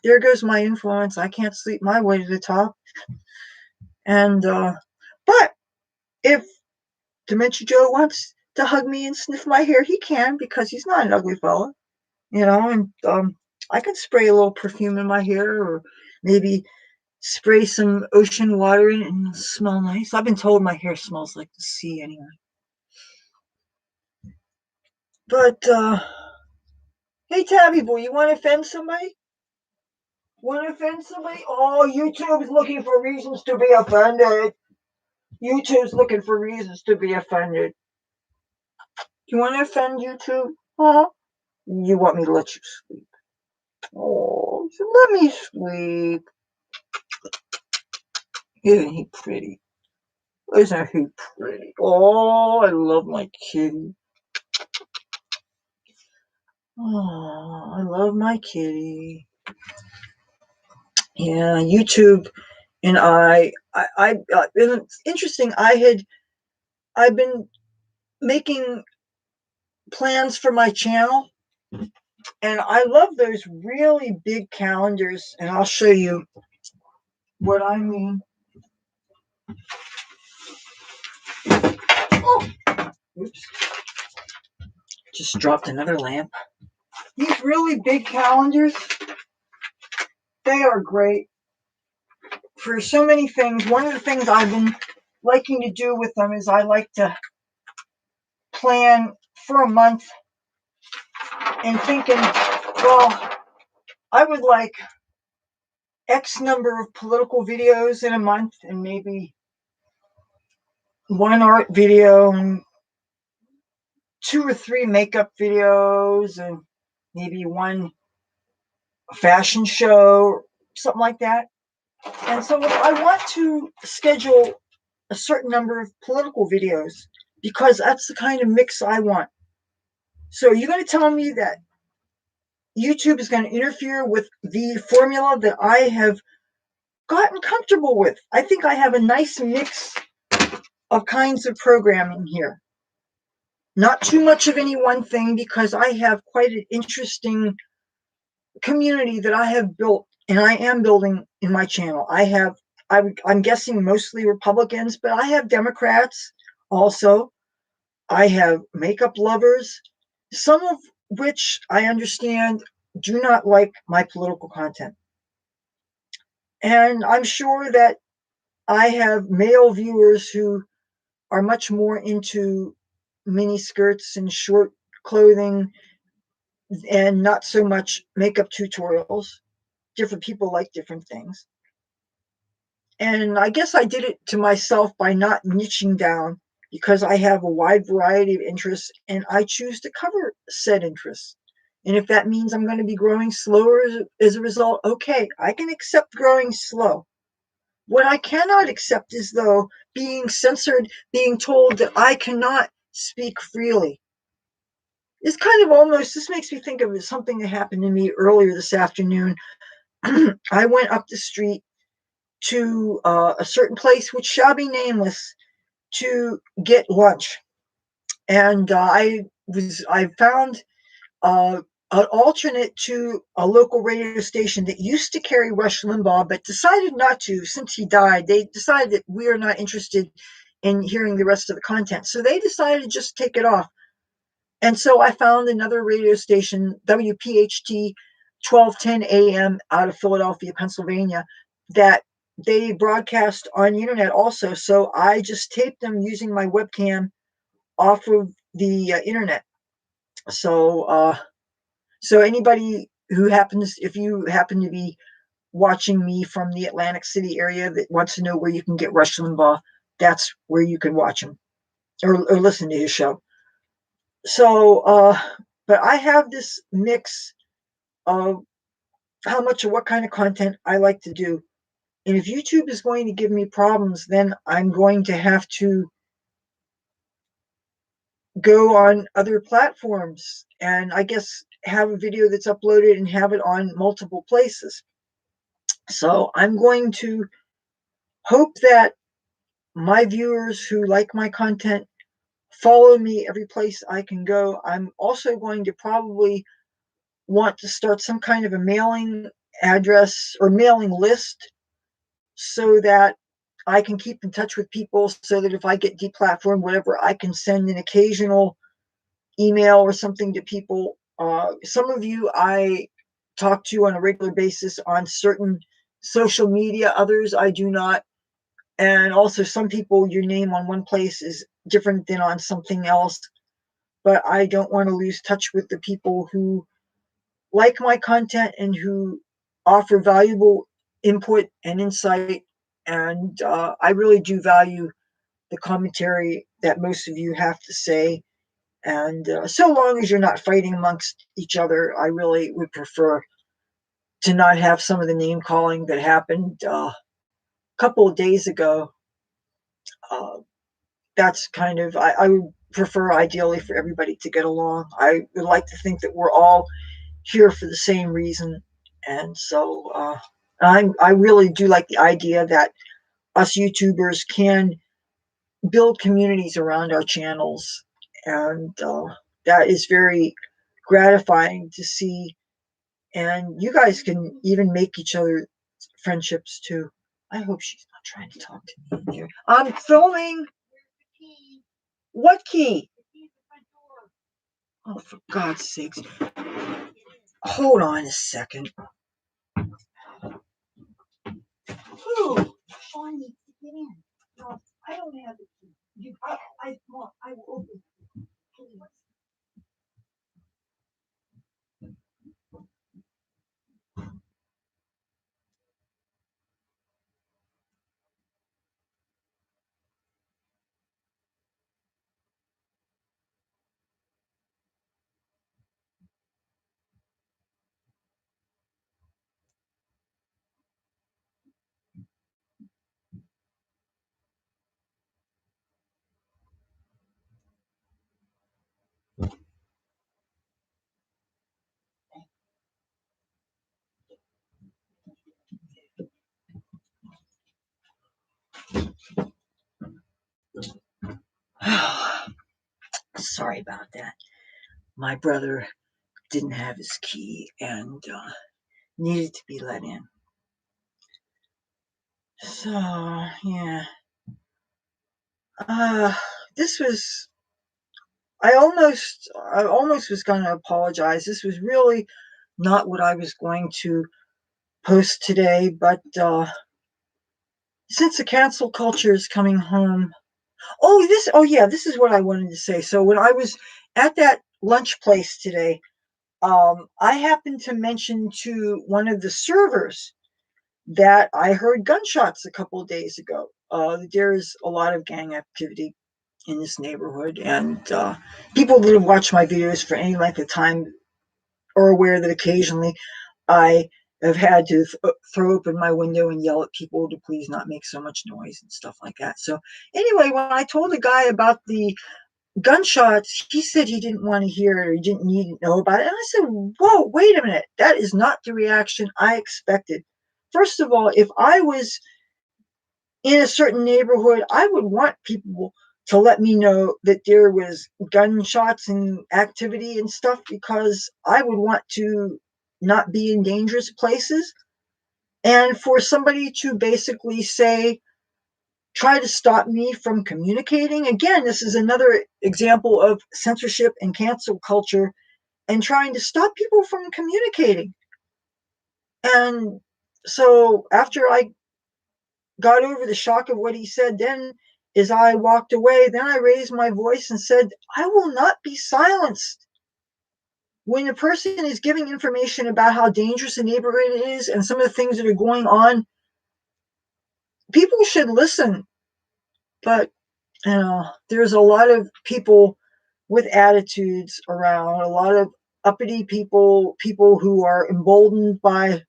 A: there goes my influence. I can't sleep my way to the top. And but if Dementia Joe wants to hug me and sniff my hair, he can, because he's not an ugly fella, and I can spray a little perfume in my hair, or maybe spray some ocean water in it and it'll smell nice. I've been told my hair smells like the sea anyway. But, hey, Tabby Boy, you want to offend somebody? Want to offend somebody? Oh, YouTube's looking for reasons to be offended. YouTube's looking for reasons to be offended. You want to offend YouTube? Huh? You want me to let you sleep? Oh, let me sleep. Isn't he pretty? Isn't he pretty? Oh, I love my kitty. Oh, I love my kitty. Yeah, YouTube and it's interesting. I've been making plans for my channel, and I love those really big calendars, and I'll show you what I mean. Oh, oops. Just dropped another lamp. These really big calendars, they are great for so many things. One of the things I've been liking to do with them is I like to plan for a month and thinking, well, I would like X number of political videos in a month and maybe one art video and 2 or 3 makeup videos and maybe one fashion show, something like that. And so I want to schedule a certain number of political videos because that's the kind of mix I want. So you're going to tell me that YouTube is going to interfere with the formula that I have gotten comfortable with? I think I have a nice mix of kinds of programming here. Not too much of any one thing because I have quite an interesting community that I have built and I am building in my channel. I'm guessing mostly Republicans, but I have Democrats also. I have makeup lovers, some of which I understand do not like my political content. And I'm sure that I have male viewers who are much more into mini skirts and short clothing and not so much makeup tutorials. Different people like different things. And I guess I did it to myself by not niching down because I have a wide variety of interests and I choose to cover said interests. And if that means I'm going to be growing slower as a result, okay, I can accept growing slow. What I cannot accept is, though, being censored, being told that I cannot speak freely. It's kind of almost, this makes me think of something that happened to me earlier this afternoon. I went up the street to a certain place, which shall be nameless, to get lunch. And I found an alternate to a local radio station that used to carry Rush Limbaugh, but decided not to since he died. They decided that we are not interested in hearing the rest of the content. So they decided to just take it off. And so I found another radio station, WPHT 1210 AM out of Philadelphia, Pennsylvania, that they broadcast on the internet also. So I just taped them using my webcam off of the internet. So anybody who happens, if you happen to be watching me from the Atlantic City area that wants to know where you can get Rush Limbaugh, that's where you can watch him or listen to his show. So, but I have this mix of how much or what kind of content I like to do. And if YouTube is going to give me problems, then I'm going to have to go on other platforms and I guess have a video that's uploaded and have it on multiple places. So I'm going to hope that my viewers who like my content follow me every place I can go. I'm also going to probably want to start some kind of a mailing address or mailing list so that I can keep in touch with people so that if I get deplatformed, whatever, I can send an occasional email or something to people. Some of you I talk to on a regular basis on certain social media, others I do not. And also some people, your name on one place is different than on something else. But I don't want to lose touch with the people who like my content and who offer valuable input and insight. And I really do value the commentary that most of you have to say. And so long as you're not fighting amongst each other, I really would prefer to not have some of the name calling that happened a couple of days ago. Uh, that's kind of, I would prefer ideally for everybody to get along. I would like to think that we're all here for the same reason. And so I really do like the idea that us YouTubers can build communities around our channels. And that is very gratifying to see. And you guys can even make each other friendships too. I hope she's not trying to talk to me here. I'm filming. What key? Oh, for God's sakes. Hold on a second. Who? Sean needs to get in. No, I don't have the key. I will open it. Please. Sorry about that. My brother didn't have his key and needed to be let in. So, yeah. This was, I almost was going to apologize. This was really not what I was going to post today, but since the cancel culture is coming home. This is what I wanted to say. So when I was at that lunch place today, I happened to mention to one of the servers that I heard gunshots a couple of days ago. There's a lot of gang activity in this neighborhood, and people that have watched my videos for any length of time are aware that occasionally I have had to throw open my window and yell at people to please not make so much noise and stuff like that. So anyway, when I told the guy about the gunshots, he said he didn't want to hear it or he didn't need to know about it. And I said, whoa, wait a minute. That is not the reaction I expected. First of all, if I was in a certain neighborhood, I would want people to let me know that there was gunshots and activity and stuff, because I would want to not be in dangerous places. And for somebody to basically say, try to stop me from communicating, again, this is another example of censorship and cancel culture and trying to stop people from communicating. And so after I got over the shock of what he said, then as I walked away, then I raised my voice and said, I will not be silenced. When a person is giving information about how dangerous a neighborhood is and some of the things that are going on, people should listen. But there's a lot of people with attitudes around, a lot of uppity people who are emboldened by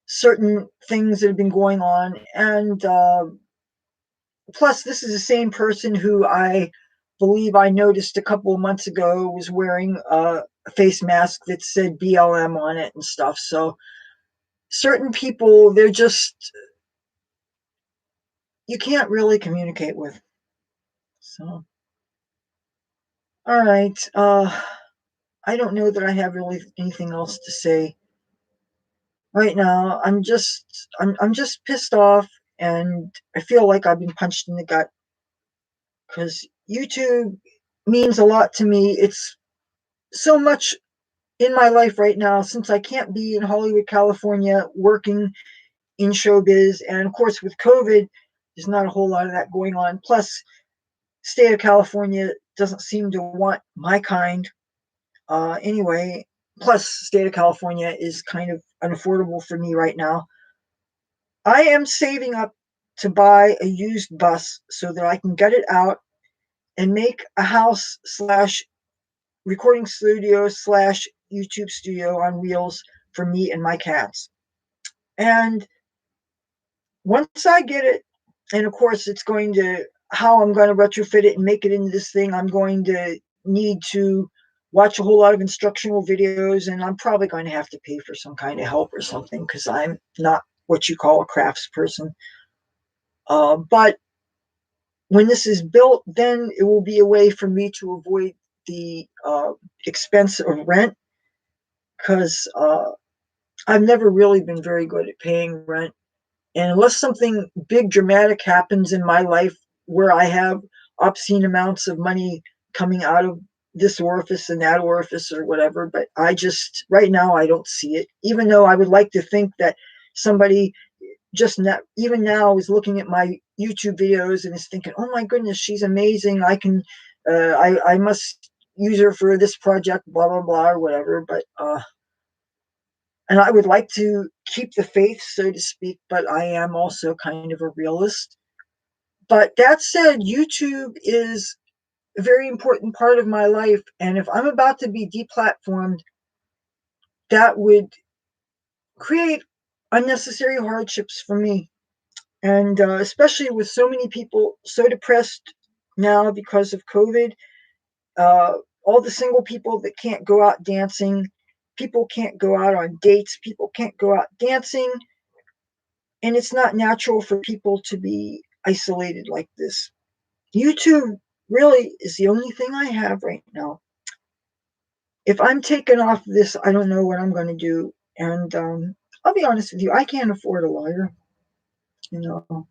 A: certain things that have been going on. And plus, this is the same person who I believe I noticed a couple of months ago was wearing a face mask that said BLM on it and stuff. So certain people, they're just, you can't really communicate with. So, all right. I don't know that I have really anything else to say right now. I'm just pissed off, and I feel like I've been punched in the gut, because YouTube means a lot to me. It's so much in my life right now, since I can't be in Hollywood, California working in showbiz. And of course, with COVID, there's not a whole lot of that going on. Plus, state of California doesn't seem to want my kind anyway. Plus, state of California is kind of unaffordable for me right now. I am saving up to buy a used bus so that I can get it out and make a house slash recording studio slash YouTube studio on wheels for me and my cats. And once I get it, and of course it's going to, how I'm going to retrofit it and make it into this thing, I'm going to need to watch a whole lot of instructional videos, and I'm probably going to have to pay for some kind of help or something because I'm not what you call a crafts person. But when this is built, then it will be a way for me to avoid the expense of rent, because I've never really been very good at paying rent. And unless something big dramatic happens in my life where I have obscene amounts of money coming out of this orifice and that orifice or whatever, but I just, right now, I don't see it. Even though I would like to think that somebody just not, even now is looking at my YouTube videos and is thinking, oh my goodness, she's amazing. I can, I must use her for this project, blah, blah, blah, or whatever. But, and I would like to keep the faith, so to speak, but I am also kind of a realist. But that said, YouTube is a very important part of my life. And if I'm about to be deplatformed, that would create unnecessary hardships for me. And especially with so many people so depressed now because of COVID, all the single people that can't go out dancing, people can't go out on dates, people can't go out dancing. And it's not natural for people to be isolated like this. YouTube really is the only thing I have right now. If I'm taken off this, I don't know what I'm going to do. And I'll be honest with you, I can't afford a lawyer. You know,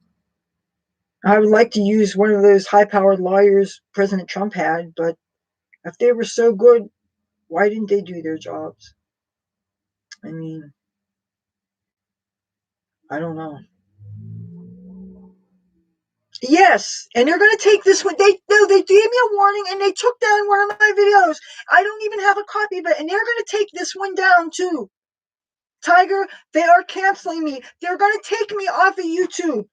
A: I would like to use one of those high-powered lawyers President Trump had, but if they were so good, why didn't they do their jobs? I mean, I don't know. Yes, and they're going to take this one. They gave me a warning, and they took down one of my videos. I don't even have a copy of it, and they're going to take this one down too. Tiger, they are canceling me. They're going to take me off of YouTube.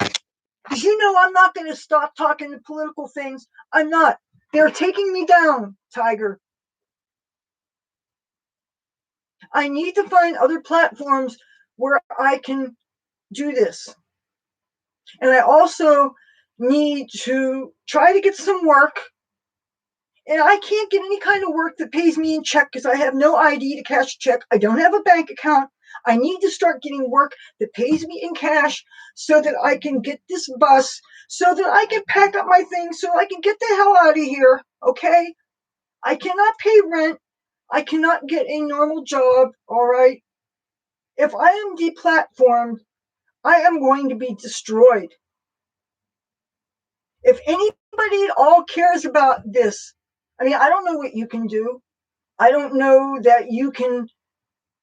A: Because you know I'm not going to stop talking political things. I'm not. They're taking me down, Tiger. I need to find other platforms where I can do this. And I also need to try to get some work. And I can't get any kind of work that pays me in check because I have no ID to cash a check. I don't have a bank account. I need to start getting work that pays me in cash so that I can get this bus, so that I can pack up my things, so I can get the hell out of here, okay? I cannot pay rent. I cannot get a normal job, all right? If I am deplatformed, I am going to be destroyed. If anybody at all cares about this, I mean, I don't know what you can do. I don't know that you can,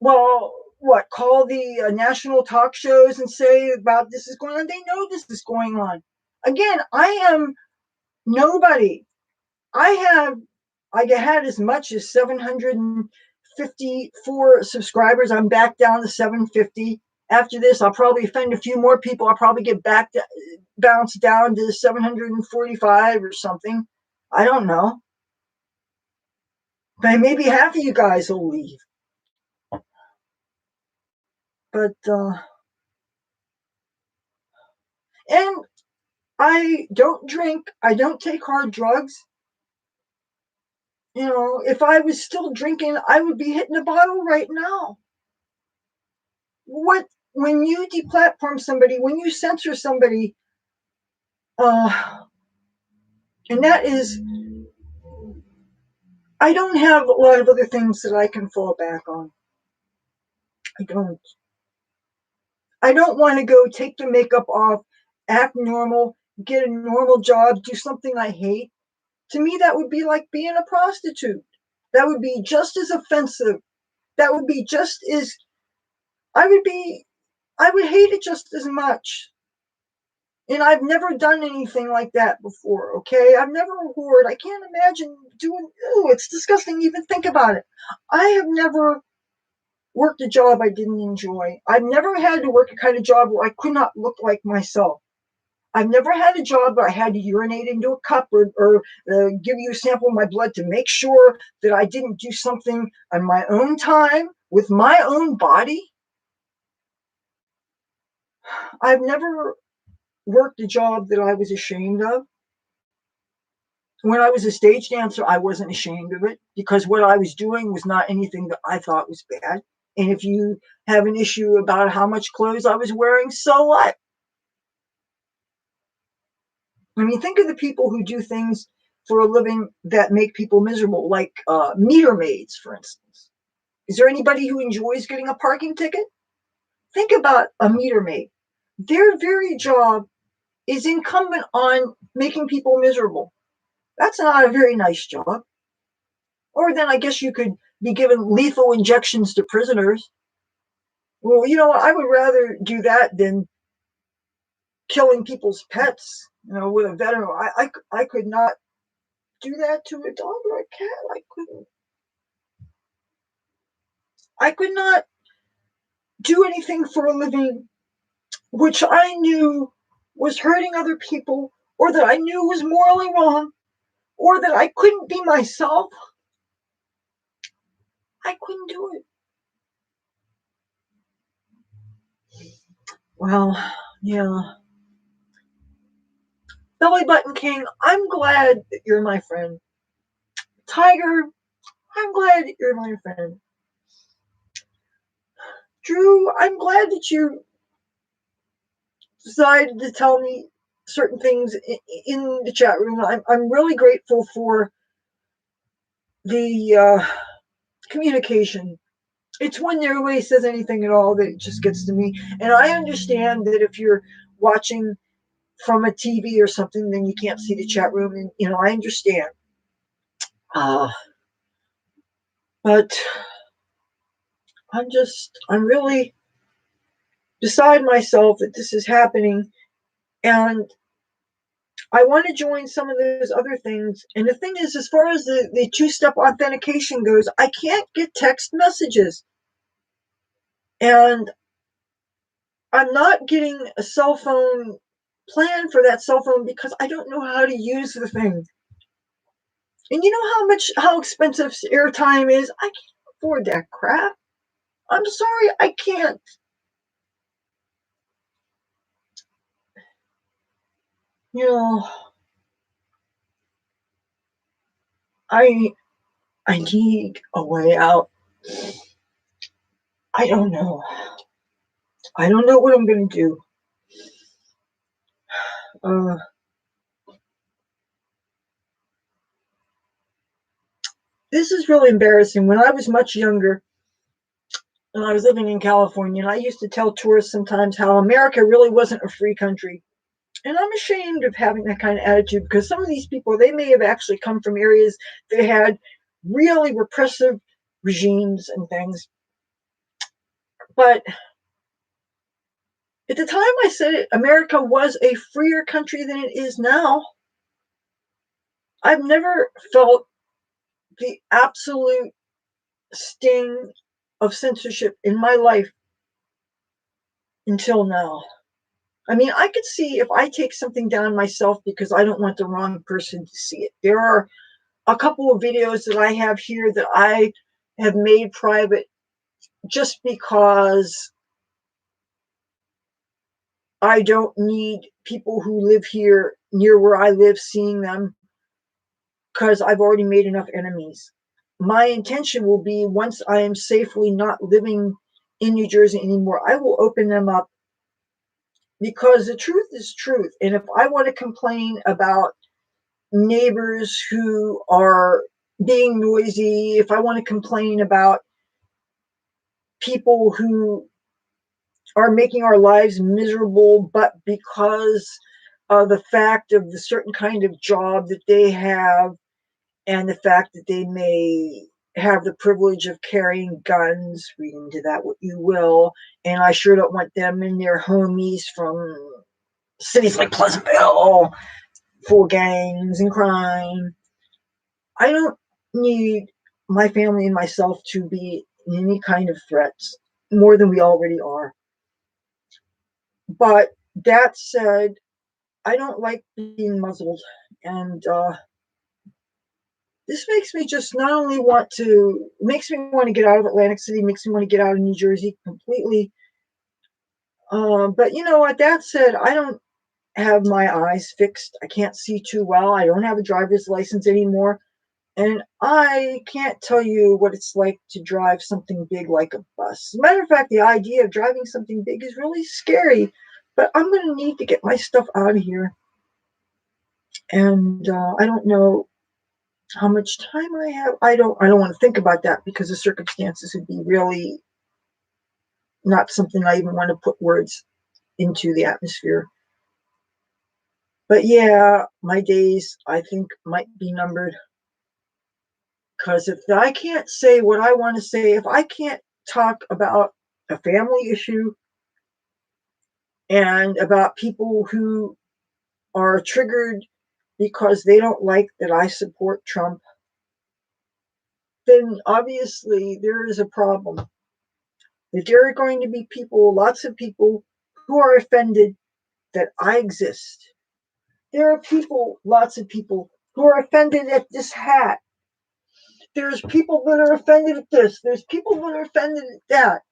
A: well, what, call the national talk shows and say about this is going on. They know this is going on. Again, I am nobody. I had as much as 754 subscribers. I'm back down to 750. After this, I'll probably offend a few more people. I'll probably get bounce down to 745 or something. I don't know. But maybe half of you guys will leave. But and I don't drink. I don't take hard drugs. You know, if I was still drinking, I would be hitting a bottle right now. When you deplatform somebody, when you censor somebody, and that is, I don't have a lot of other things that I can fall back on. I don't. I don't want to go take the makeup off, act normal, get a normal job, do something I hate. To me, that would be like being a prostitute. That would be just as offensive. That would be just as, I would be I would hate it just as much. And I've never done anything like that before, okay? I've never whored. I can't imagine doing, ooh, it's disgusting to even think about it. I have never worked a job I didn't enjoy. I've never had to work a kind of job where I could not look like myself. I've never had a job where I had to urinate into a cup or give you a sample of my blood to make sure that I didn't do something on my own time with my own body. I've never worked a job that I was ashamed of. When I was a stage dancer, I wasn't ashamed of it because what I was doing was not anything that I thought was bad. And if you have an issue about how much clothes I was wearing, so what? I mean, think of the people who do things for a living that make people miserable, like meter maids, for instance. Is there anybody who enjoys getting a parking ticket? Think about a meter maid. Their very job is incumbent on making people miserable. That's not a very nice job. Or then I guess you could be given lethal injections to prisoners. Well, you know what? I would rather do that than killing people's pets, with a venom. I could not do that to a dog or a cat. I couldn't. I could not do anything for a living which I knew was hurting other people, or that I knew was morally wrong, or that I couldn't be myself. I couldn't do it. Well, yeah. Belly Button King, I'm glad that you're my friend. Tiger, I'm glad that you're my friend. Drew, I'm glad that you decided to tell me certain things in the chat room. I'm really grateful for the communication. It's when nobody says anything at all that it just gets to me. And I understand that if you're watching from a TV or something, then you can't see the chat room. And, I understand. But I'm really beside myself that this is happening. And I want to join some of those other things. And the thing is, as far as the two-step authentication goes, I can't get text messages. And I'm not getting a cell phone plan for that cell phone because I don't know how to use the thing. And you know how expensive airtime is? I can't afford that crap. I'm sorry, I can't. I need a way out. I don't know. I don't know what I'm going to do. This is really embarrassing. When I was much younger, and I was living in California, and I used to tell tourists sometimes how America really wasn't a free country. And I'm ashamed of having that kind of attitude because some of these people, they may have actually come from areas that had really repressive regimes and things. But at the time I said it, America was a freer country than it is now. I've never felt the absolute sting of censorship in my life until now. I mean, I could see if I take something down myself because I don't want the wrong person to see it. There are a couple of videos that I have here that I have made private just because I don't need people who live here near where I live seeing them because I've already made enough enemies. My intention will be once I am safely not living in New Jersey anymore, I will open them up because the truth is truth. And if I want to complain about neighbors who are being noisy, if I want to complain about people who are making our lives miserable, but because of the fact of the certain kind of job that they have and the fact that they may have the privilege of carrying guns, read into that what you will, and I sure don't want them and their homies from cities like Pleasantville, full gangs and crime. I don't need my family and myself to be in any kind of threats more than we already are. But that said, I don't like being muzzled, and this makes me just not only makes me want to get out of Atlantic City, makes me want to get out of New Jersey completely. But you know what? That said, I don't have my eyes fixed. I can't see too well. I don't have a driver's license anymore. And I can't tell you what it's like to drive something big like a bus. As a matter of fact, the idea of driving something big is really scary. But I'm going to need to get my stuff out of here. And I don't know how much time I have. I don't want to think about that because the circumstances would be really not something I even want to put words into the atmosphere. But yeah, my days, I think, might be numbered. Because if I can't say what I want to say, if I can't talk about a family issue and about people who are triggered because they don't like that I support Trump, then obviously there is a problem. That there are going to be people, lots of people, who are offended that I exist. There are people, lots of people, who are offended at this hat. There's people that are offended at this. There's people that are offended at that.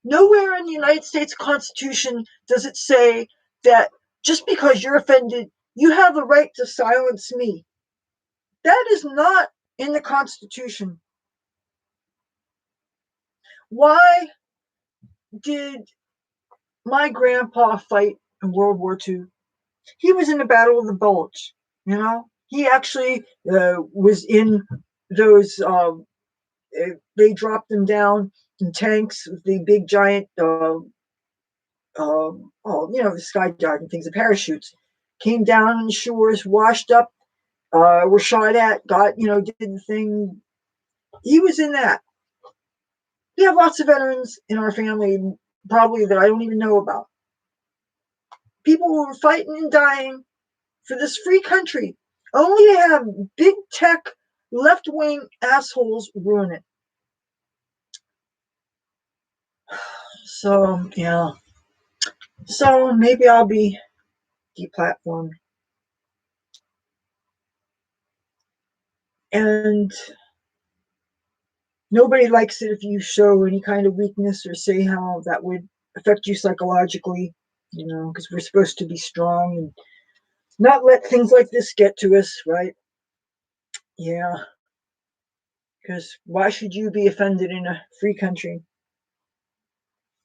A: Nowhere in the United States Constitution does it say that just because you're offended, you have the right to silence me. That is not in the Constitution. Why did my grandpa fight in World War II? He was in the Battle of the Bulge. You know, he actually was in those. They dropped him down in tanks with the big giant. The skydiving things, the parachutes. Came down on the shores, washed up, were shot at, did the thing. He was in that. We have lots of veterans in our family, probably that I don't even know about. People who were fighting and dying for this free country, only to have big tech, left-wing assholes ruin it. So, yeah. So maybe I'll be deplatformed. And nobody likes it if you show any kind of weakness or say how that would affect you psychologically, because we're supposed to be strong and not let things like this get to us, right? Yeah. Because why should you be offended in a free country?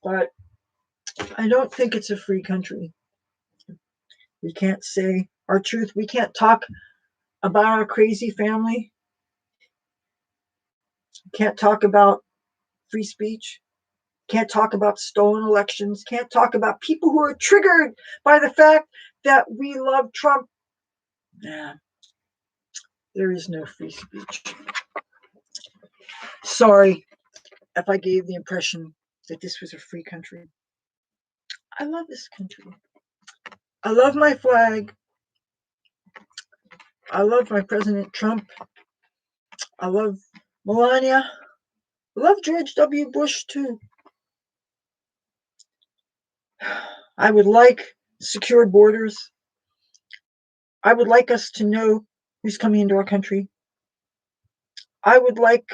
A: But I don't think it's a free country. We can't say our truth. We can't talk about our crazy family. We can't talk about free speech. Can't talk about stolen elections. Can't talk about people who are triggered by the fact that we love Trump. Yeah, there is no free speech. Sorry if I gave the impression that this was a free country. I love this country. I love my flag. I love my President Trump. I love Melania. I love George W. Bush too. I would like secure borders. I would like us to know who's coming into our country. I would like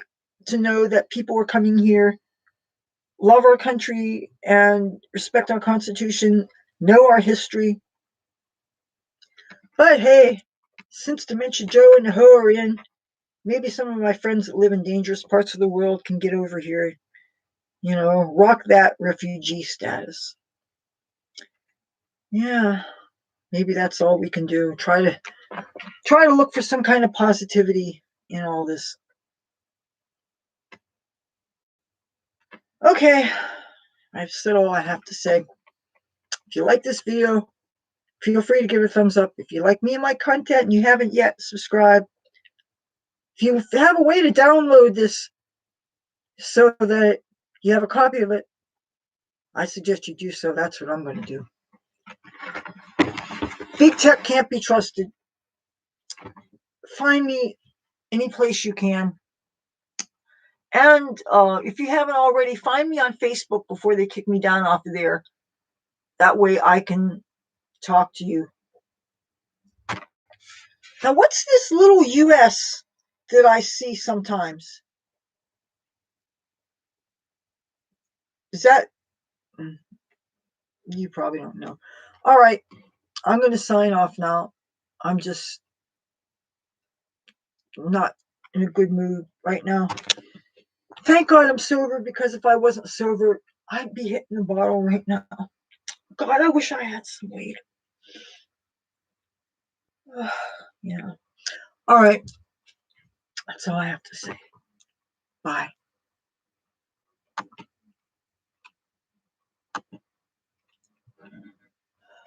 A: to know that people are coming here, love our country, and respect our Constitution, know our history. But hey, since Dementia Joe and the Ho are in, maybe some of my friends that live in dangerous parts of the world can get over here. Rock that refugee status. Yeah, maybe that's all we can do. Try to look for some kind of positivity in all this. Okay, I've said all I have to say. If you like this video, feel free to give it a thumbs up. If you like me and my content and you haven't yet, subscribe. If you have a way to download this so that you have a copy of it, I suggest you do so. That's what I'm going to do. Big tech can't be trusted. Find me any place you can. And if you haven't already, find me on Facebook before they kick me down off of there. That way I can talk to you. Now, what's this little US that I see sometimes? Is that... You probably don't know. All right. I'm going to sign off now. I'm just not in a good mood right now. Thank God I'm sober, because if I wasn't sober, I'd be hitting the bottle right now. God, I wish I had some weed. Yeah. All right. That's all I have to say. Bye.